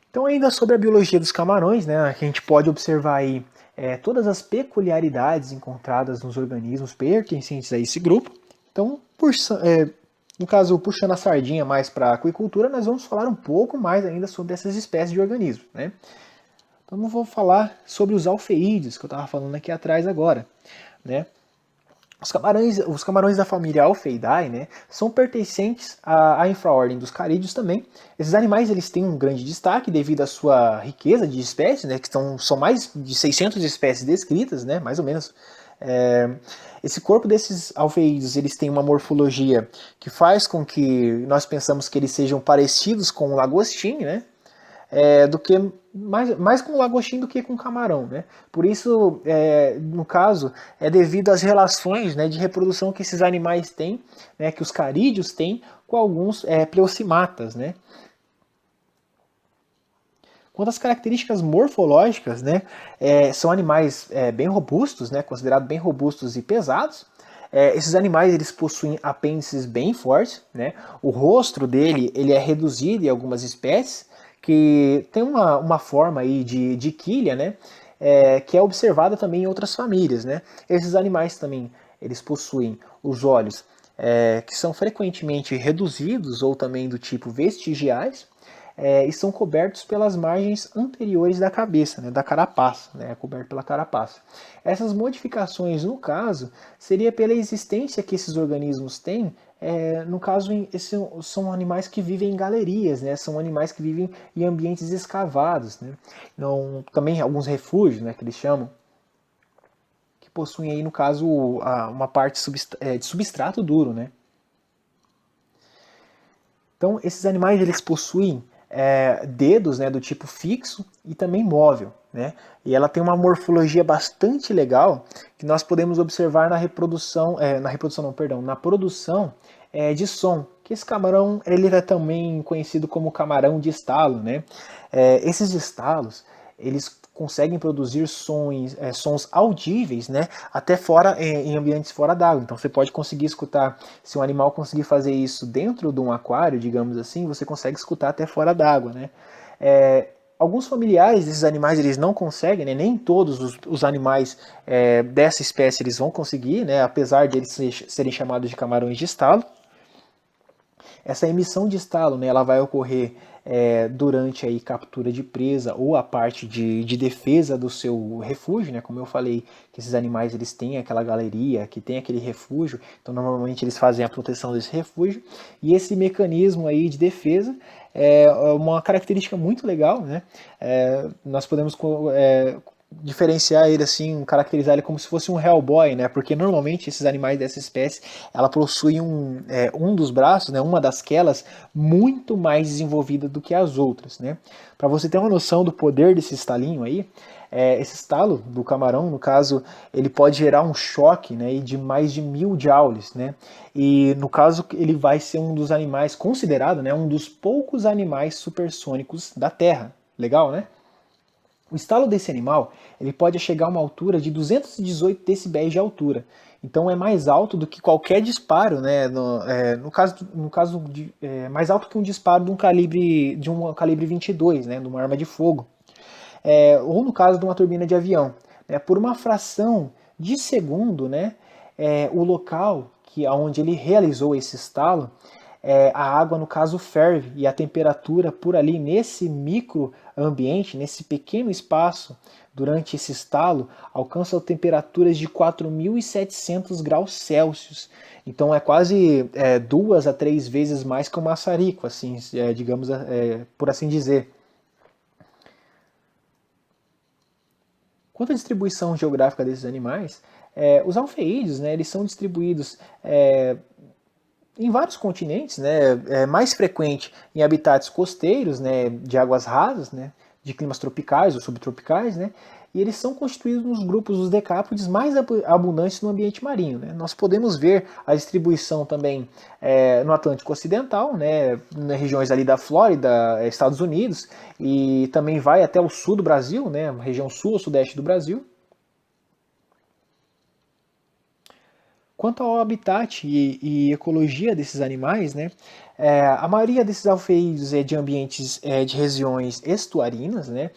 Então, ainda sobre a biologia dos camarões, né, a gente pode observar aí todas as peculiaridades encontradas nos organismos pertencentes a esse grupo. Então, no caso, puxando a sardinha mais para a aquicultura, nós vamos falar um pouco mais ainda sobre essas espécies de organismos, né? Então, eu vou falar sobre os alfeídeos, que eu estava falando aqui atrás agora, né? Os camarões da família Alfeidae, né, são pertencentes à infraordem dos carídeos também. Esses animais eles têm um grande destaque devido à sua riqueza de espécies, né, que são mais de 600 espécies descritas, né, mais ou menos. Esse corpo desses alfeídeos eles têm uma morfologia que faz com que nós pensamos que eles sejam parecidos com o lagostim, né, do que mais com o lagostim do que com o camarão, né? Por isso, no caso, é devido às relações, né, de reprodução que esses animais têm, né, que os carídeos têm com alguns pleocimatas, né? Quanto às características morfológicas, né, são animais bem robustos, né, considerados bem robustos e pesados. Esses animais eles possuem apêndices bem fortes, né? O rosto dele ele é reduzido em algumas espécies, que tem uma forma aí de quilha, né? Que é observada também em outras famílias, né? Esses animais também eles possuem os olhos que são frequentemente reduzidos ou também do tipo vestigiais, e são cobertos pelas margens anteriores da cabeça, né, da carapaça, né, coberto pela carapaça. Essas modificações, no caso, seria pela existência que esses organismos têm. No caso, esses são animais que vivem em galerias, né, são animais que vivem em ambientes escavados, né, então, também alguns refúgios, né, que eles chamam, que possuem aí, no caso, uma parte de substrato duro, né. Então, esses animais eles possuem dedos, né, do tipo fixo e também móvel, né? E ela tem uma morfologia bastante legal que nós podemos observar na produção de som. Que esse camarão ele é também conhecido como camarão de estalo, né? Esses estalos eles conseguem produzir sons audíveis, né, até fora em ambientes fora d'água. Então você pode conseguir escutar, se um animal conseguir fazer isso dentro de um aquário, digamos assim, você consegue escutar até fora d'água, né? Alguns familiares desses animais eles não conseguem, né? Nem todos os animais dessa espécie eles vão conseguir, né? Apesar de eles serem chamados de camarões de estalo. Essa emissão de estalo, né, ela vai ocorrer durante aí captura de presa ou a parte de defesa do seu refúgio, né? Como eu falei, que esses animais eles têm aquela galeria, que tem aquele refúgio, então normalmente eles fazem a proteção desse refúgio, e esse mecanismo aí de defesa é uma característica muito legal, né? Nós podemos diferenciar ele assim, caracterizar ele como se fosse um Hellboy, né? Porque normalmente esses animais dessa espécie, ela possui um dos braços, né? Uma das quelas muito mais desenvolvida do que as outras, né? Para você ter uma noção do poder desse estalinho aí, esse estalo do camarão, no caso, ele pode gerar um choque, né? De mais de 1000 joules, né? E no caso ele vai ser um dos animais considerado, né? Um dos poucos animais supersônicos da Terra. Legal, né? O estalo desse animal ele pode chegar a uma altura de 218 decibéis de altura. Então é mais alto do que qualquer disparo, né? No caso mais alto que um disparo de um calibre 22, né? De uma arma de fogo. Ou no caso de uma turbina de avião. Né? Por uma fração de segundo, né? O local onde ele realizou esse estalo, a água, no caso, ferve e a temperatura por ali, nesse microambiente, nesse pequeno espaço, durante esse estalo, alcança temperaturas de 4.700 graus Celsius. Então é quase 2 a 3 vezes mais que o maçarico, assim, digamos, por assim dizer. Quanto à distribuição geográfica desses animais, os alfeídeos, né, eles são distribuídos em vários continentes, né, mais frequente em habitats costeiros, né, de águas rasas, né, de climas tropicais ou subtropicais, né? E eles são constituídos nos grupos dos decápodes mais abundantes no ambiente marinho, né? Nós podemos ver a distribuição também no Atlântico Ocidental, né? Nas regiões ali da Flórida, Estados Unidos, e também vai até o sul do Brasil, né? Região sul ou sudeste do Brasil. Quanto ao habitat e ecologia desses animais, né, a maioria desses alfeídeos é de ambientes de regiões estuarinas, né,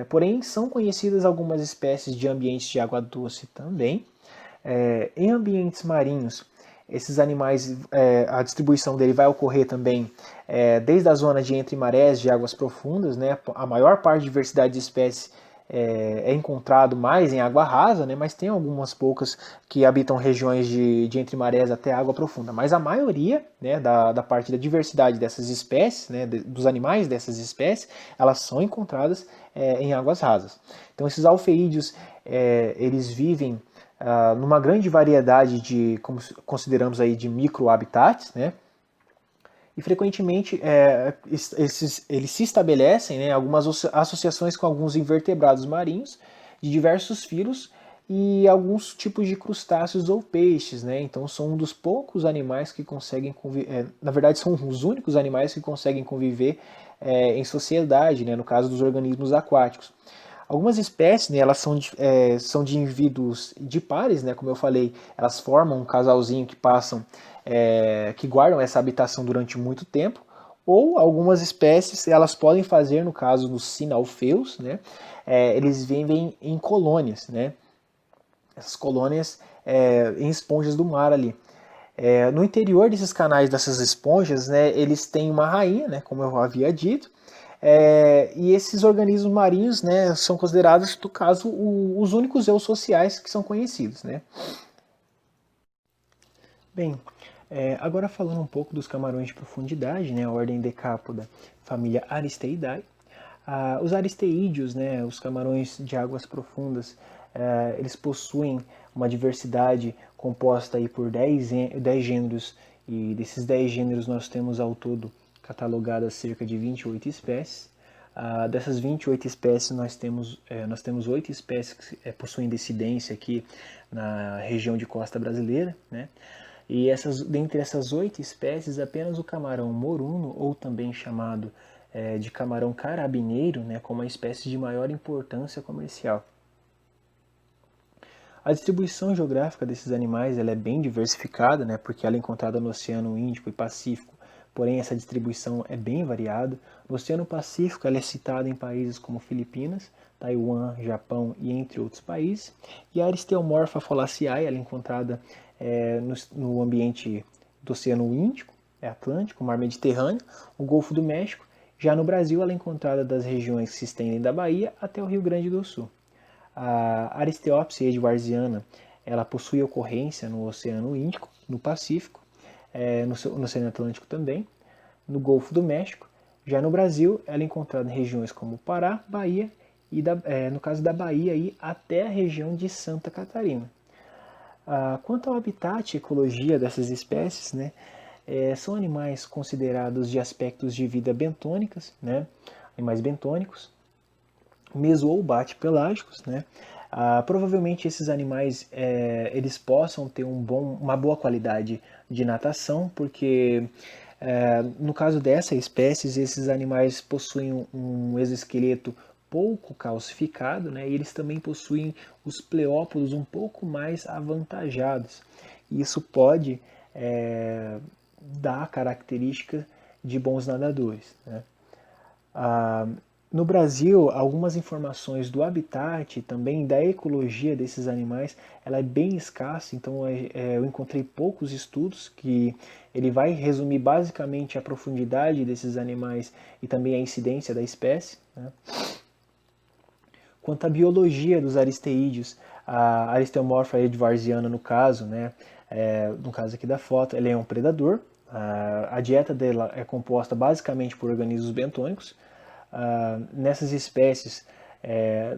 porém são conhecidas algumas espécies de ambientes de água doce também. Em ambientes marinhos, esses animais, a distribuição dele vai ocorrer também desde a zona de entre marés de águas profundas, né, a maior parte de diversidade de espécies é encontrado mais em água rasa, né, mas tem algumas poucas que habitam regiões de entre marés até água profunda. Mas a maioria, né, da parte da diversidade dessas espécies, né, dos animais dessas espécies, elas são encontradas em águas rasas. Então esses alfeídeos, eles vivem numa grande variedade de, como consideramos aí, de microhabitats, né? E frequentemente eles se estabelecem, né, algumas associações com alguns invertebrados marinhos de diversos filos e alguns tipos de crustáceos ou peixes, né? Então são um dos poucos animais que conseguem conviver, na verdade são os únicos animais que conseguem conviver em sociedade, né, no caso dos organismos aquáticos. Algumas espécies, né, elas são de indivíduos de pares, né, como eu falei, elas formam um casalzinho que passam, que guardam essa habitação durante muito tempo, ou algumas espécies elas podem fazer, no caso dos sinalfeus, né, eles vivem em colônias, né, essas colônias em esponjas do mar ali. No interior desses canais dessas esponjas, né, eles têm uma rainha, né, como eu havia dito, e esses organismos marinhos, né, são considerados, no caso, os únicos eus sociais que são conhecidos, né? Bem, agora falando um pouco dos camarões de profundidade, né, a ordem Decápoda, família Aristeidae. Os aristeídeos, né, os camarões de águas profundas, eles possuem uma diversidade composta aí por 10 gêneros, e desses 10 gêneros nós temos ao todo catalogadas cerca de 28 espécies. Dessas 28 espécies, nós temos 8 espécies que possuem descendência aqui na região de costa brasileira, né? E dentre essas 8 espécies, apenas o camarão moruno, ou também chamado de camarão carabineiro, né, como a espécie de maior importância comercial. A distribuição geográfica desses animais ela é bem diversificada, né, porque ela é encontrada no Oceano Índico e Pacífico, porém essa distribuição é bem variada. No Oceano Pacífico ela é citada em países como Filipinas, Taiwan, Japão e entre outros países. E a Aristeomorpha falaceae ela é encontrada no ambiente do Oceano Índico, Atlântico, Mar Mediterrâneo, o Golfo do México. Já no Brasil ela é encontrada das regiões que se estendem da Bahia até o Rio Grande do Sul. A Aristeopsis edwardiana ela possui ocorrência no Oceano Índico, no Pacífico, no Oceano Atlântico também, no Golfo do México. Já no Brasil, ela é encontrada em regiões como Pará, Bahia e, no caso da Bahia, aí, até a região de Santa Catarina. Quanto ao habitat e ecologia dessas espécies, né, são animais considerados de aspectos de vida bentônicas, né, animais bentônicos, meso ou bate-pelágicos, né? Provavelmente esses animais eles possam ter uma boa qualidade de natação, porque no caso dessa espécie, esses animais possuem um exoesqueleto pouco calcificado, né? E eles também possuem os pleópodos um pouco mais avantajados. Isso pode dar característica de bons nadadores, né? No Brasil, algumas informações do habitat e também da ecologia desses animais, ela é bem escassa, então eu encontrei poucos estudos que ele vai resumir basicamente a profundidade desses animais e também a incidência da espécie, né? Quanto à biologia dos aristeídeos, a Aristeomorpha edwardiana no caso, né, no caso aqui da foto, ele é um predador. A dieta dela é composta basicamente por organismos bentônicos. Nessas espécies,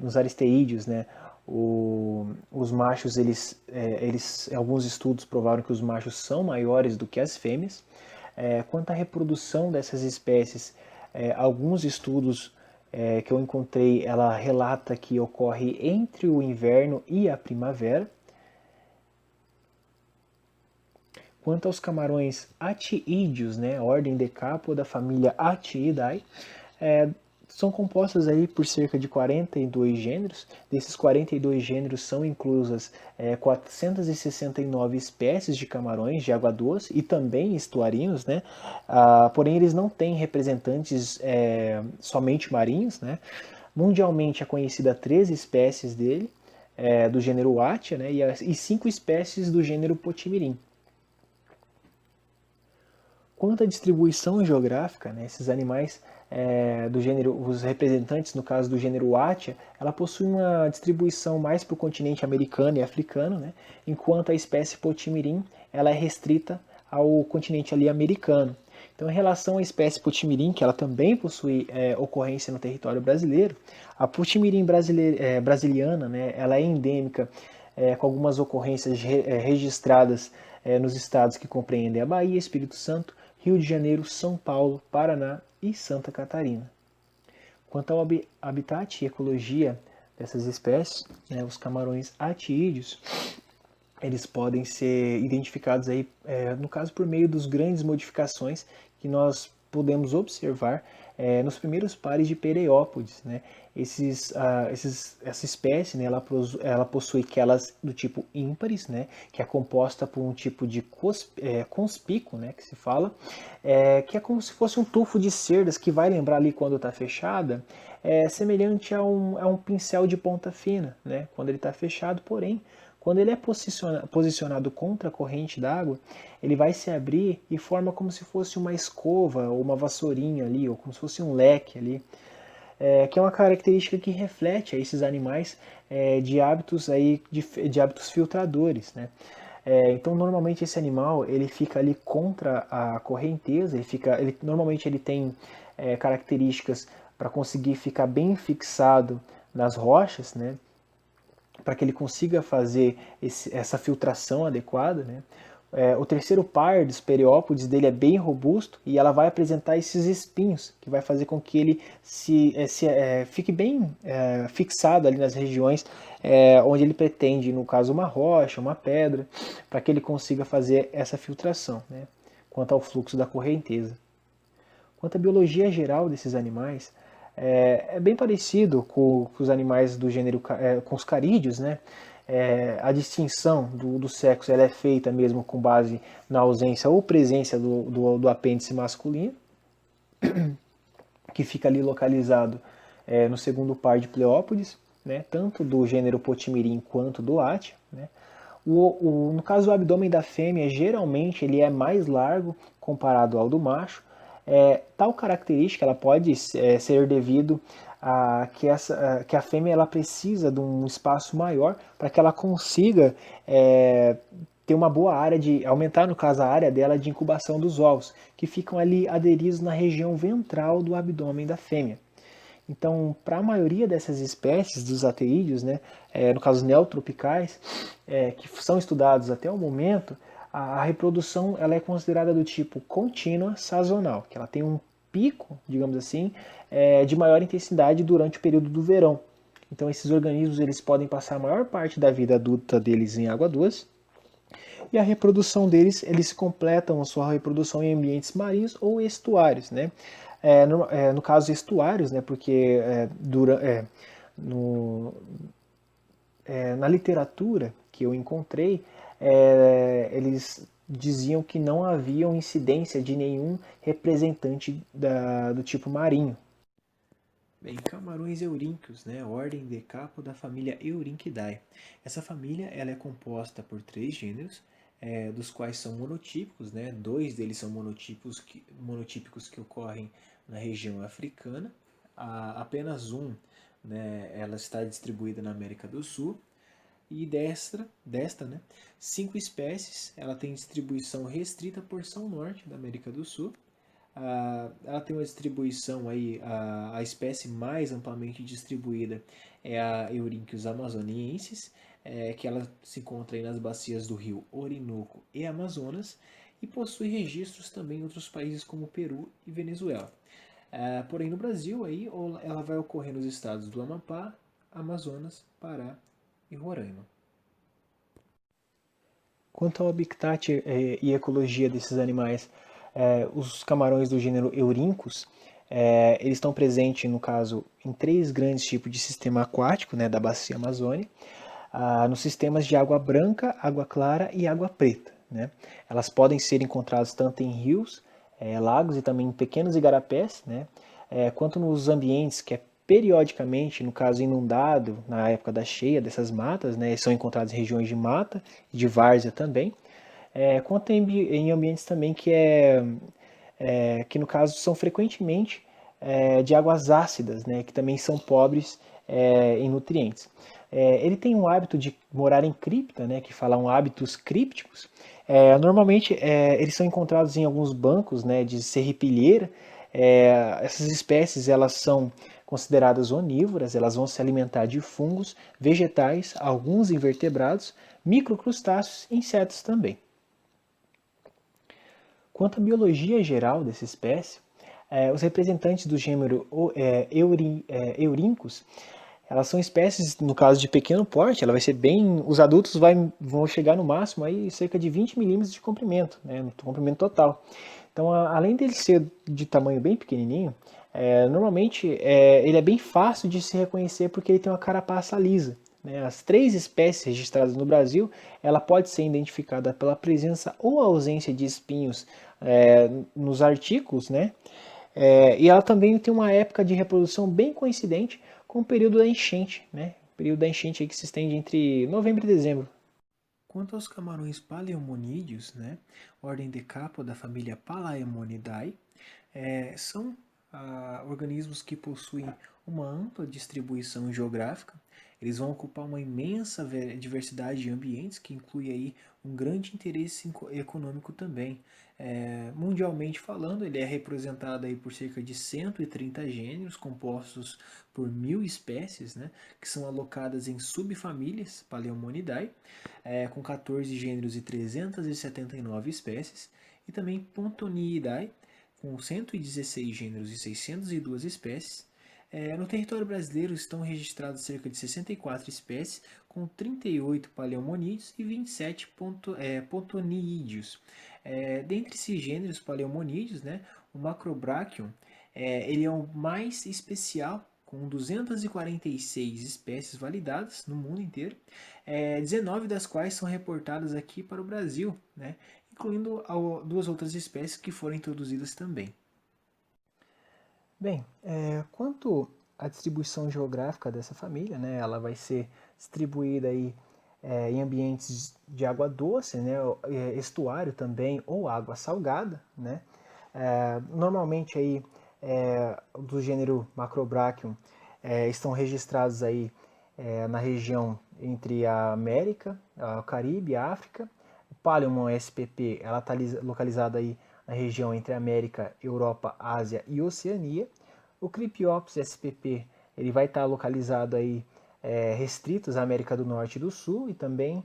nos aristeídeos, né, os machos, alguns estudos provaram que os machos são maiores do que as fêmeas. Quanto à reprodução dessas espécies, alguns estudos que eu encontrei, ela relata que ocorre entre o inverno e a primavera. Quanto aos camarões atiídeos, né, a ordem Decapo da família Atiidae, é, são compostas aí por cerca de 42 gêneros. Desses 42 gêneros são inclusas 469 espécies de camarões de água doce e também estuarinos, né? Porém, eles não têm representantes somente marinhos, né? Mundialmente é conhecida 13 espécies dele, do gênero Atia, né? E 5 espécies do gênero Potimirim. Quanto à distribuição geográfica, né, esses animais do gênero, os representantes, no caso do gênero Atia, ela possui uma distribuição mais para o continente americano e africano, né, enquanto a espécie Potimirim ela é restrita ao continente ali americano. Então, em relação à espécie Potimirim, que ela também possui ocorrência no território brasileiro, a Potimirim brasiliana, né, ela é endêmica com algumas ocorrências registradas nos estados que compreendem a Bahia, Espírito Santo, Rio de Janeiro, São Paulo, Paraná e Santa Catarina. Quanto ao habitat e ecologia dessas espécies, né, os camarões atiídeos, eles podem ser identificados aí, no caso, por meio dos grandes modificações que nós podemos observar nos primeiros pares de pereópodes, né? Essa espécie, né, ela possui quelas do tipo ímpares, né, que é composta por um tipo de conspícuo, né, que se fala, que é como se fosse um tufo de cerdas que vai lembrar ali quando está fechada, semelhante a um pincel de ponta fina, né, quando ele está fechado, porém, quando ele é posicionado contra a corrente d'água, ele vai se abrir e forma como se fosse uma escova ou uma vassourinha ali, ou como se fosse um leque ali, que é uma característica que reflete esses animais de hábitos de hábitos filtradores, né? Então normalmente esse animal ele fica ali contra a correnteza, normalmente ele tem características para conseguir ficar bem fixado nas rochas, né? Para que ele consiga fazer essa filtração adequada, né? O terceiro par dos periópodes dele é bem robusto e ela vai apresentar esses espinhos, que vai fazer com que ele fique bem fixado ali nas regiões onde ele pretende, no caso, uma rocha, uma pedra, para que ele consiga fazer essa filtração, né? Quanto ao fluxo da correnteza. Quanto à biologia geral desses animais, é bem parecido com os animais do gênero, com os carídeos, né? A distinção do sexo ela é feita mesmo com base na ausência ou presença do apêndice masculino, que fica ali localizado no segundo par de pleópodes, né? Tanto do gênero Potimirim quanto do Atia, né? No caso, o abdômen da fêmea, geralmente, ele é mais largo comparado ao do macho. Tal característica ela pode ser devido que a fêmea ela precisa de um espaço maior para que ela consiga ter uma boa área aumentar no caso a área dela de incubação dos ovos, que ficam ali aderidos na região ventral do abdômen da fêmea. Então, para a maioria dessas espécies dos ateídeos, né, no caso neotropicais, que são estudados até o momento, a reprodução ela é considerada do tipo contínua sazonal, que ela tem um pico, digamos assim, de maior intensidade durante o período do verão. Então, esses organismos eles podem passar a maior parte da vida adulta deles em água doce, e a reprodução deles, eles completam a sua reprodução em ambientes marinhos ou estuários, né? No caso estuários, né? Porque no, na literatura que eu encontrei, eles diziam que não havia incidência de nenhum representante do tipo marinho. Bem, camarões eurínquios, né? Ordem Decapo da família Eurinchidae. Essa família ela é composta por 3 gêneros, dos quais são monotípicos, né? 2 deles são monotípicos que ocorrem na região africana. Apenas um, né? Ela está distribuída na América do Sul. E desta, né? 5 espécies, ela tem distribuição restrita à porção norte da América do Sul. Ela tem uma distribuição aí, a espécie mais amplamente distribuída é a Eurynchius amazoniensis, que ela se encontra aí nas bacias do rio Orinoco e Amazonas, e possui registros também em outros países como Peru e Venezuela. Porém, no Brasil, aí, ela vai ocorrer nos estados do Amapá, Amazonas, Pará e Roraima. Quanto ao habitat e ecologia desses animais, os camarões do gênero Eurynchus, eles estão presentes, no caso, em 3 grandes tipos de sistema aquático, né, da bacia amazônica, nos sistemas de água branca, água clara e água preta. Né? Elas podem ser encontradas tanto em rios, lagos e também em pequenos igarapés, né? Quanto nos ambientes que é periodicamente, no caso inundado, na época da cheia dessas matas, né? São encontrados em regiões de mata e de várzea também. Quanto em ambientes também que no caso são frequentemente de águas ácidas, né, que também são pobres em nutrientes. Ele tem um hábito de morar em cripta, né, que falam hábitos crípticos. Normalmente eles são encontrados em alguns bancos, né, de serripilheira. Essas espécies elas são consideradas onívoras, elas vão se alimentar de fungos, vegetais, alguns invertebrados, microcrustáceos e insetos também. Quanto à biologia geral dessa espécie, os representantes do gênero Eurynchus, elas são espécies, no caso de pequeno porte, ela vai ser bem, os adultos vão chegar no máximo aí cerca de 20 milímetros de comprimento, né, no comprimento total. Então, além dele ser de tamanho bem pequenininho, normalmente ele é bem fácil de se reconhecer porque ele tem uma carapaça lisa. Né? As 3 espécies registradas no Brasil, ela pode ser identificada pela presença ou ausência de espinhos nos artículos, né? E ela também tem uma época de reprodução bem coincidente com o período da enchente, né? O período da enchente aí que se estende entre novembro e dezembro. Quanto aos camarões paleomonídeos, né, ordem Decapo da família Palaemonidae, são organismos que possuem uma ampla distribuição geográfica. Eles vão ocupar uma imensa diversidade de ambientes, que inclui aí um grande interesse econômico também. Mundialmente falando, ele é representado aí por cerca de 130 gêneros, compostos por 1.000 espécies, né, que são alocadas em subfamílias Paleomonidae, com 14 gêneros e 379 espécies, e também Pontoniidae, com 116 gêneros e 602 espécies. No território brasileiro estão registrados cerca de 64 espécies, com 38 paleomonídeos e 27 pontoniídeos. Dentre esses gêneros paleomonídeos, né, o Macrobrachium ele é o mais especial, com 246 espécies validadas no mundo inteiro, 19 das quais são reportadas aqui para o Brasil, né, incluindo 2 outras espécies que foram introduzidas também. Bem, quanto à distribuição geográfica dessa família, né, ela vai ser distribuída aí, em ambientes de água doce, né, estuário também, ou água salgada. Né. Normalmente aí, do gênero Macrobrachium estão registrados aí na região entre a América, o Caribe, a África. O Paleomon spp ela está localizada aí na região entre América, Europa, Ásia e Oceania. O Cryptopsis spp ele vai estar localizado aí restritos à América do Norte e do Sul, e também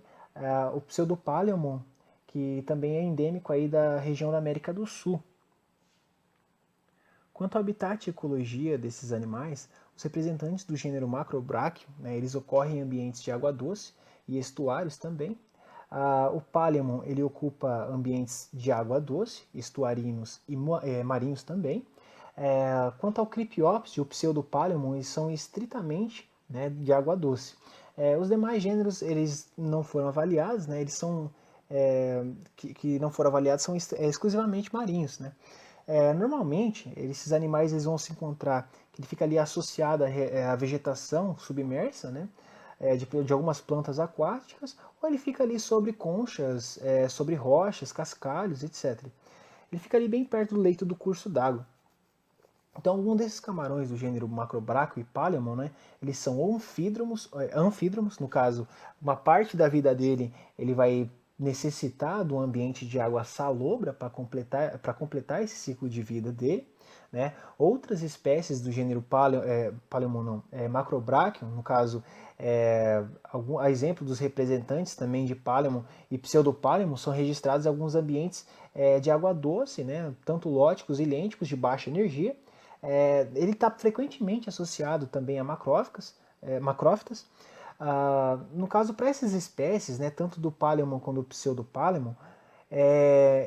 o Pseudopaleomon, que também é endêmico aí da região da América do Sul. Quanto ao habitat e ecologia desses animais, os representantes do gênero Macrobrachium, né, eles ocorrem em ambientes de água doce e estuários também. O Paleomon ele ocupa ambientes de água doce, estuarinos e marinhos também. Quanto ao Cryptopsis e o Pseudopaleomon, eles são estritamente, né, de água doce. Os demais gêneros eles não foram avaliados, né, eles são que não foram avaliados são exclusivamente marinhos. Né. Normalmente, esses animais eles vão se encontrar, que ele fica ali associado à vegetação submersa, né, de algumas plantas aquáticas, ou ele fica ali sobre conchas, sobre rochas, cascalhos, etc. Ele fica ali bem perto do leito do curso d'água. Então, algum desses camarões do gênero Macrobrachium e Paleomon, né, eles são anfídromos, no caso, uma parte da vida dele ele vai necessitar de um ambiente de água salobra para completar esse ciclo de vida dele. Né? Outras espécies do gênero Macrobrachium, no caso, a exemplo dos representantes também de Paleomon e Pseudopaleomon, são registrados em alguns ambientes de água doce, né? Tanto lóticos e lênticos de baixa energia, Ele está frequentemente associado também a macrófitas. No caso, para essas espécies, né, tanto do Palemon quanto do Pseudopalemon,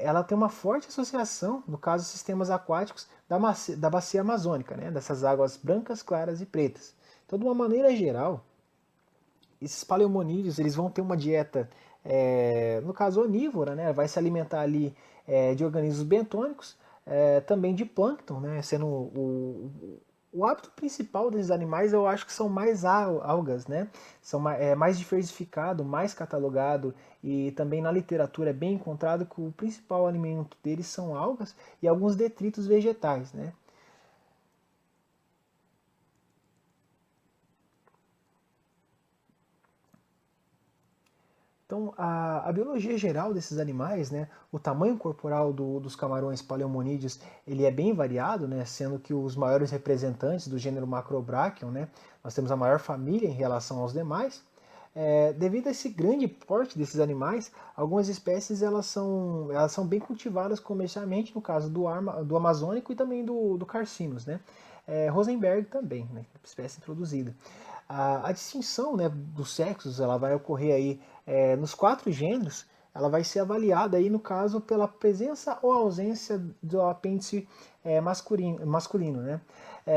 ela tem uma forte associação, no caso, sistemas aquáticos da bacia amazônica, né, dessas águas brancas, claras e pretas. Então, de uma maneira geral, esses paleomonídeos eles vão ter uma dieta, no caso onívora, né, vai se alimentar ali de organismos bentônicos, também de plâncton, né, sendo o hábito principal desses animais eu acho que são mais algas, né? São mais diversificado, mais catalogado e também na literatura é bem encontrado que o principal alimento deles são algas e alguns detritos vegetais, né? Então, a biologia geral desses animais, né, o tamanho corporal dos camarões paleomonídeos, ele é bem variado, né, sendo que os maiores representantes do gênero Macrobrachion, né, nós temos a maior família em relação aos demais. Devido a esse grande porte desses animais, algumas espécies elas são bem cultivadas comercialmente, no caso do amazônico e também do carcinus, né? Rosenberg também, né, espécie introduzida. A distinção, né, dos sexos ela vai ocorrer aí nos 4 gêneros, ela vai ser avaliada aí no caso pela presença ou ausência do apêndice masculino, né?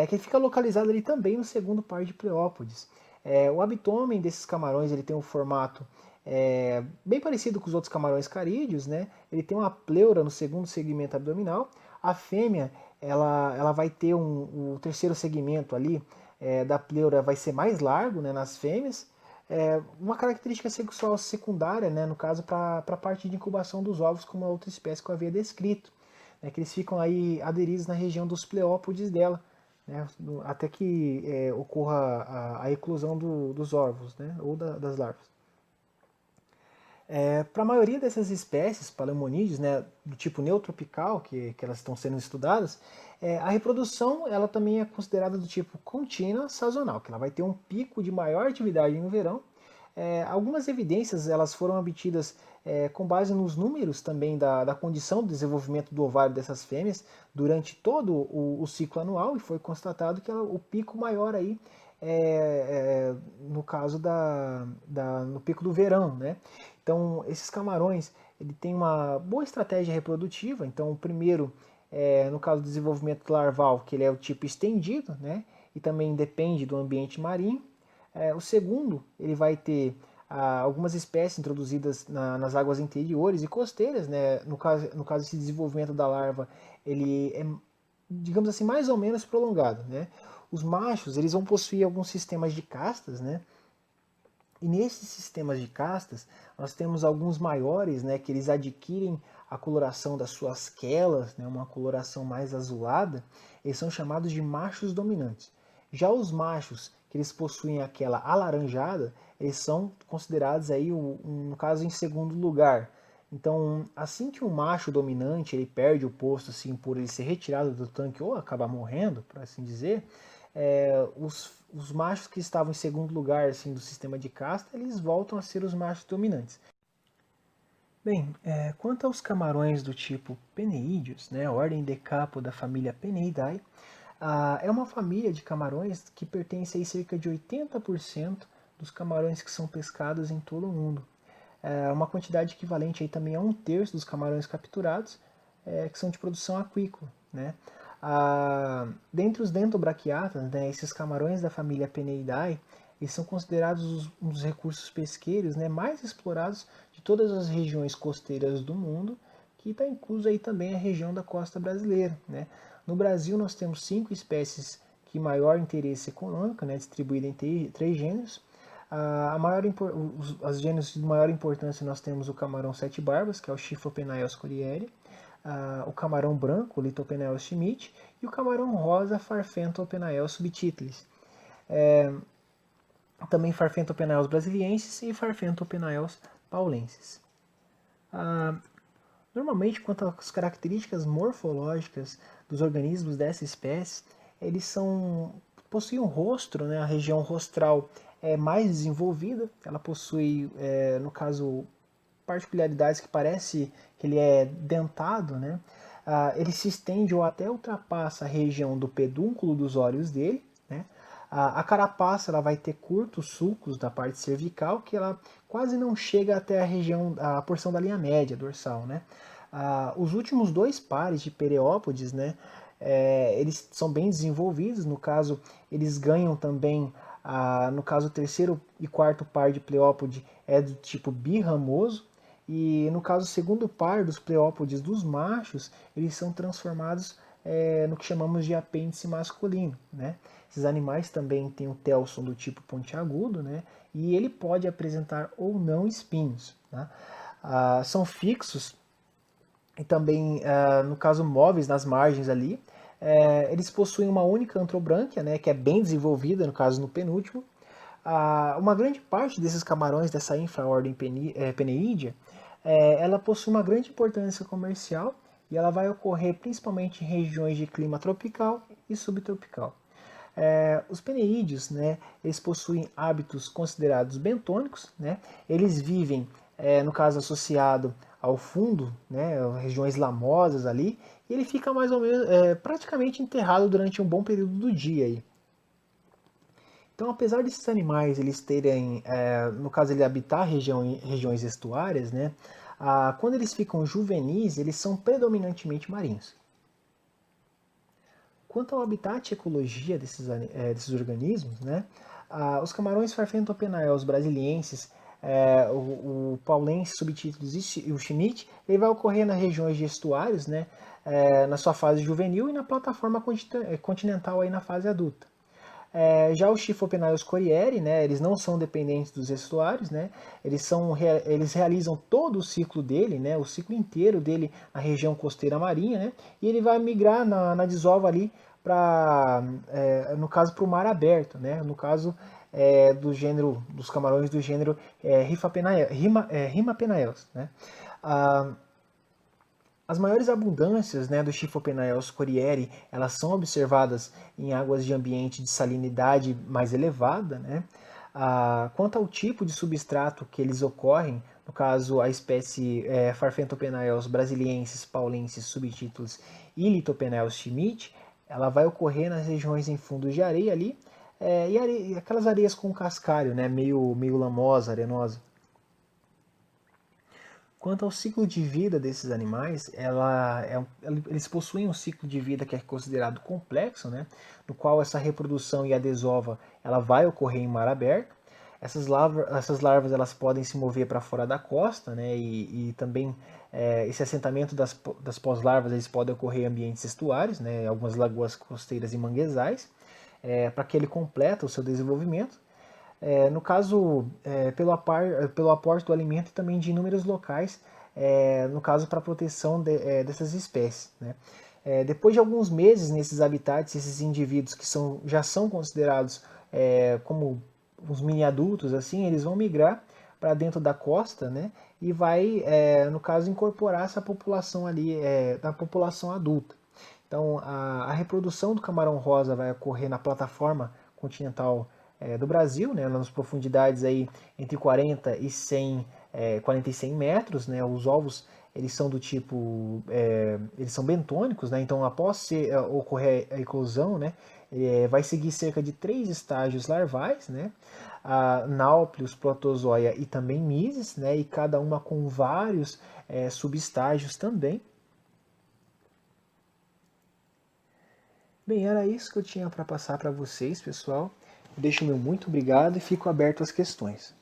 Que fica localizado ali também no segundo par de pleópodes. O abdômen desses camarões ele tem um formato bem parecido com os outros camarões carídeos, né? Ele tem uma pleura no segundo segmento abdominal. A fêmea ela vai ter o terceiro segmento ali da pleura vai ser mais largo, né, nas fêmeas. Uma característica sexual secundária, né, no caso para a parte de incubação dos ovos, como a outra espécie que eu havia descrito, né, que eles ficam aí aderidos na região dos pleópodes dela, né, até que ocorra a eclosão dos ovos, né, ou das larvas. Para a maioria dessas espécies paleomonídeos, né, do tipo neotropical, que elas estão sendo estudadas, a reprodução ela também é considerada do tipo contínua sazonal, que ela vai ter um pico de maior atividade no verão. Algumas evidências elas foram obtidas com base nos números também da condição do desenvolvimento do ovário dessas fêmeas durante todo o ciclo anual e foi constatado que o pico maior aí no caso no pico do verão, né? Então, esses camarões, ele tem uma boa estratégia reprodutiva. Então, o primeiro, no caso do desenvolvimento larval, que ele é o tipo estendido, né? E também depende do ambiente marinho. O segundo, ele vai ter algumas espécies introduzidas nas águas interiores e costeiras, né? No caso, esse desenvolvimento da larva, ele é, digamos assim, mais ou menos prolongado, né? Os machos, eles vão possuir alguns sistemas de castas, né? E nesses sistemas de castas, nós temos alguns maiores, né, que eles adquirem a coloração das suas quelas, né, uma coloração mais azulada, eles são chamados de machos dominantes. Já os machos que eles possuem aquela alaranjada, eles são considerados aí, no caso, em segundo lugar. Então, assim que o macho dominante ele perde o posto assim, por ele ser retirado do tanque ou acabar morrendo, por assim dizer, os machos que estavam em segundo lugar assim, do sistema de casta, eles voltam a ser os machos dominantes. Bem, quanto aos camarões do tipo Peneídeos, né, a ordem Decapo da família Peneidae, é uma família de camarões que pertence a cerca de 80% dos camarões que são pescados em todo o mundo. Uma quantidade equivalente aí também a 1/3 dos camarões capturados, que são de produção aquícola. Né? Dentre os dentobraquiatas, né, esses camarões da família Peneidae, eles são considerados um dos recursos pesqueiros, né, mais explorados de todas as regiões costeiras do mundo, que está incluso aí também a região da costa brasileira. Né? No Brasil nós temos 5 espécies que maior interesse econômico, né, distribuídas em 3 gêneros. Os gêneros de maior importância nós temos o camarão sete barbas, que é o Schiphopanaeus coriere, o camarão branco, o Lithopenaeus schmidt, e o camarão rosa, Farfentopenaeus subtitlis. Também Farfentopenaeus brasiliensis e Farfentopenaeus paulensis. Normalmente, quanto às características morfológicas dos organismos dessa espécie, eles possuem um rosto, né, a região rostral é mais desenvolvida, ela possui, no caso, particularidades que parece que ele é dentado, né? ele se estende ou até ultrapassa a região do pedúnculo dos olhos dele, né? A carapaça ela vai ter curtos sulcos da parte cervical, que ela quase não chega até a região, a porção da linha média dorsal, né? Os últimos dois pares de pereópodes, né, eles são bem desenvolvidos. No caso, eles ganham também, no caso, o terceiro e quarto par de pleópode é do tipo birramoso, e no caso, o segundo par dos pleópodes dos machos, eles são transformados no que chamamos de apêndice masculino, né? Esses animais também têm o telson do tipo pontiagudo, né? E ele pode apresentar ou não espinhos, né? São fixos e também, no caso, móveis nas margens ali. Eles possuem uma única antrobrânquia, né, que é bem desenvolvida, no caso, no penúltimo. Uma grande parte desses camarões dessa infraordem Peneídea, ela possui uma grande importância comercial e ela vai ocorrer principalmente em regiões de clima tropical e subtropical. Os peneídeos, né, eles possuem hábitos considerados bentônicos, né, eles vivem, no caso associado ao fundo, né, regiões lamosas ali, e ele fica mais ou menos praticamente enterrado durante um bom período do dia aí. Então, apesar desses animais eles terem, no caso ele habitar regiões estuárias, né, quando eles ficam juvenis, eles são predominantemente marinhos. Quanto ao habitat e ecologia desses organismos, né, os camarões Farfentopenaeus brasilienses, o paulense, subtítulos e o schmidt, ele vai ocorrer nas regiões de estuários, né, na sua fase juvenil e na plataforma continental aí na fase adulta. Já os Schiphopanaeus corieri, né, eles não são dependentes dos estuários, né, eles realizam todo o ciclo dele, né, o ciclo inteiro dele na região costeira marinha, né, e ele vai migrar na desova ali no caso, para o mar aberto, né, no caso dos camarões do gênero Rimapenaeus, né. As maiores abundâncias, né, do Schiphopanaeus corieri, elas são observadas em águas de ambiente de salinidade mais elevada, né? Quanto ao tipo de substrato que eles ocorrem, no caso a espécie Farfentopenaeus brasiliensis paulensis subtítulos e Litopenaeus schmidt, ela vai ocorrer nas regiões em fundos de areia ali, e aquelas areias com cascalho, né, meio lamosa, arenosa. Quanto ao ciclo de vida desses animais, eles possuem um ciclo de vida que é considerado complexo, né? No qual essa reprodução e a desova ela vai ocorrer em mar aberto. Essas larvas elas podem se mover para fora da costa, né? E também esse assentamento das pós-larvas eles podem ocorrer em ambientes estuários, né? Algumas lagoas costeiras e manguezais, para que ele completa o seu desenvolvimento. No caso, pelo aporte do alimento e também de inúmeros locais, no caso para a proteção dessas espécies, né? Depois de alguns meses nesses habitats, esses indivíduos que já são considerados como os mini adultos, assim, eles vão migrar para dentro da costa, né? E vai, no caso, incorporar essa população ali, da população adulta. Então, a reprodução do camarão rosa vai ocorrer na plataforma continental do Brasil, né, nas profundidades aí entre 40 e 40 e 100 metros, né, os ovos eles são do tipo, eles são bentônicos, né, então após ocorrer a eclosão, né, vai seguir cerca de 3 estágios larvais, né, náuplios, protozoia e também mises, né, e cada uma com vários subestágios também. Bem, era isso que eu tinha para passar para vocês, pessoal. Deixo meu muito obrigado e fico aberto às questões.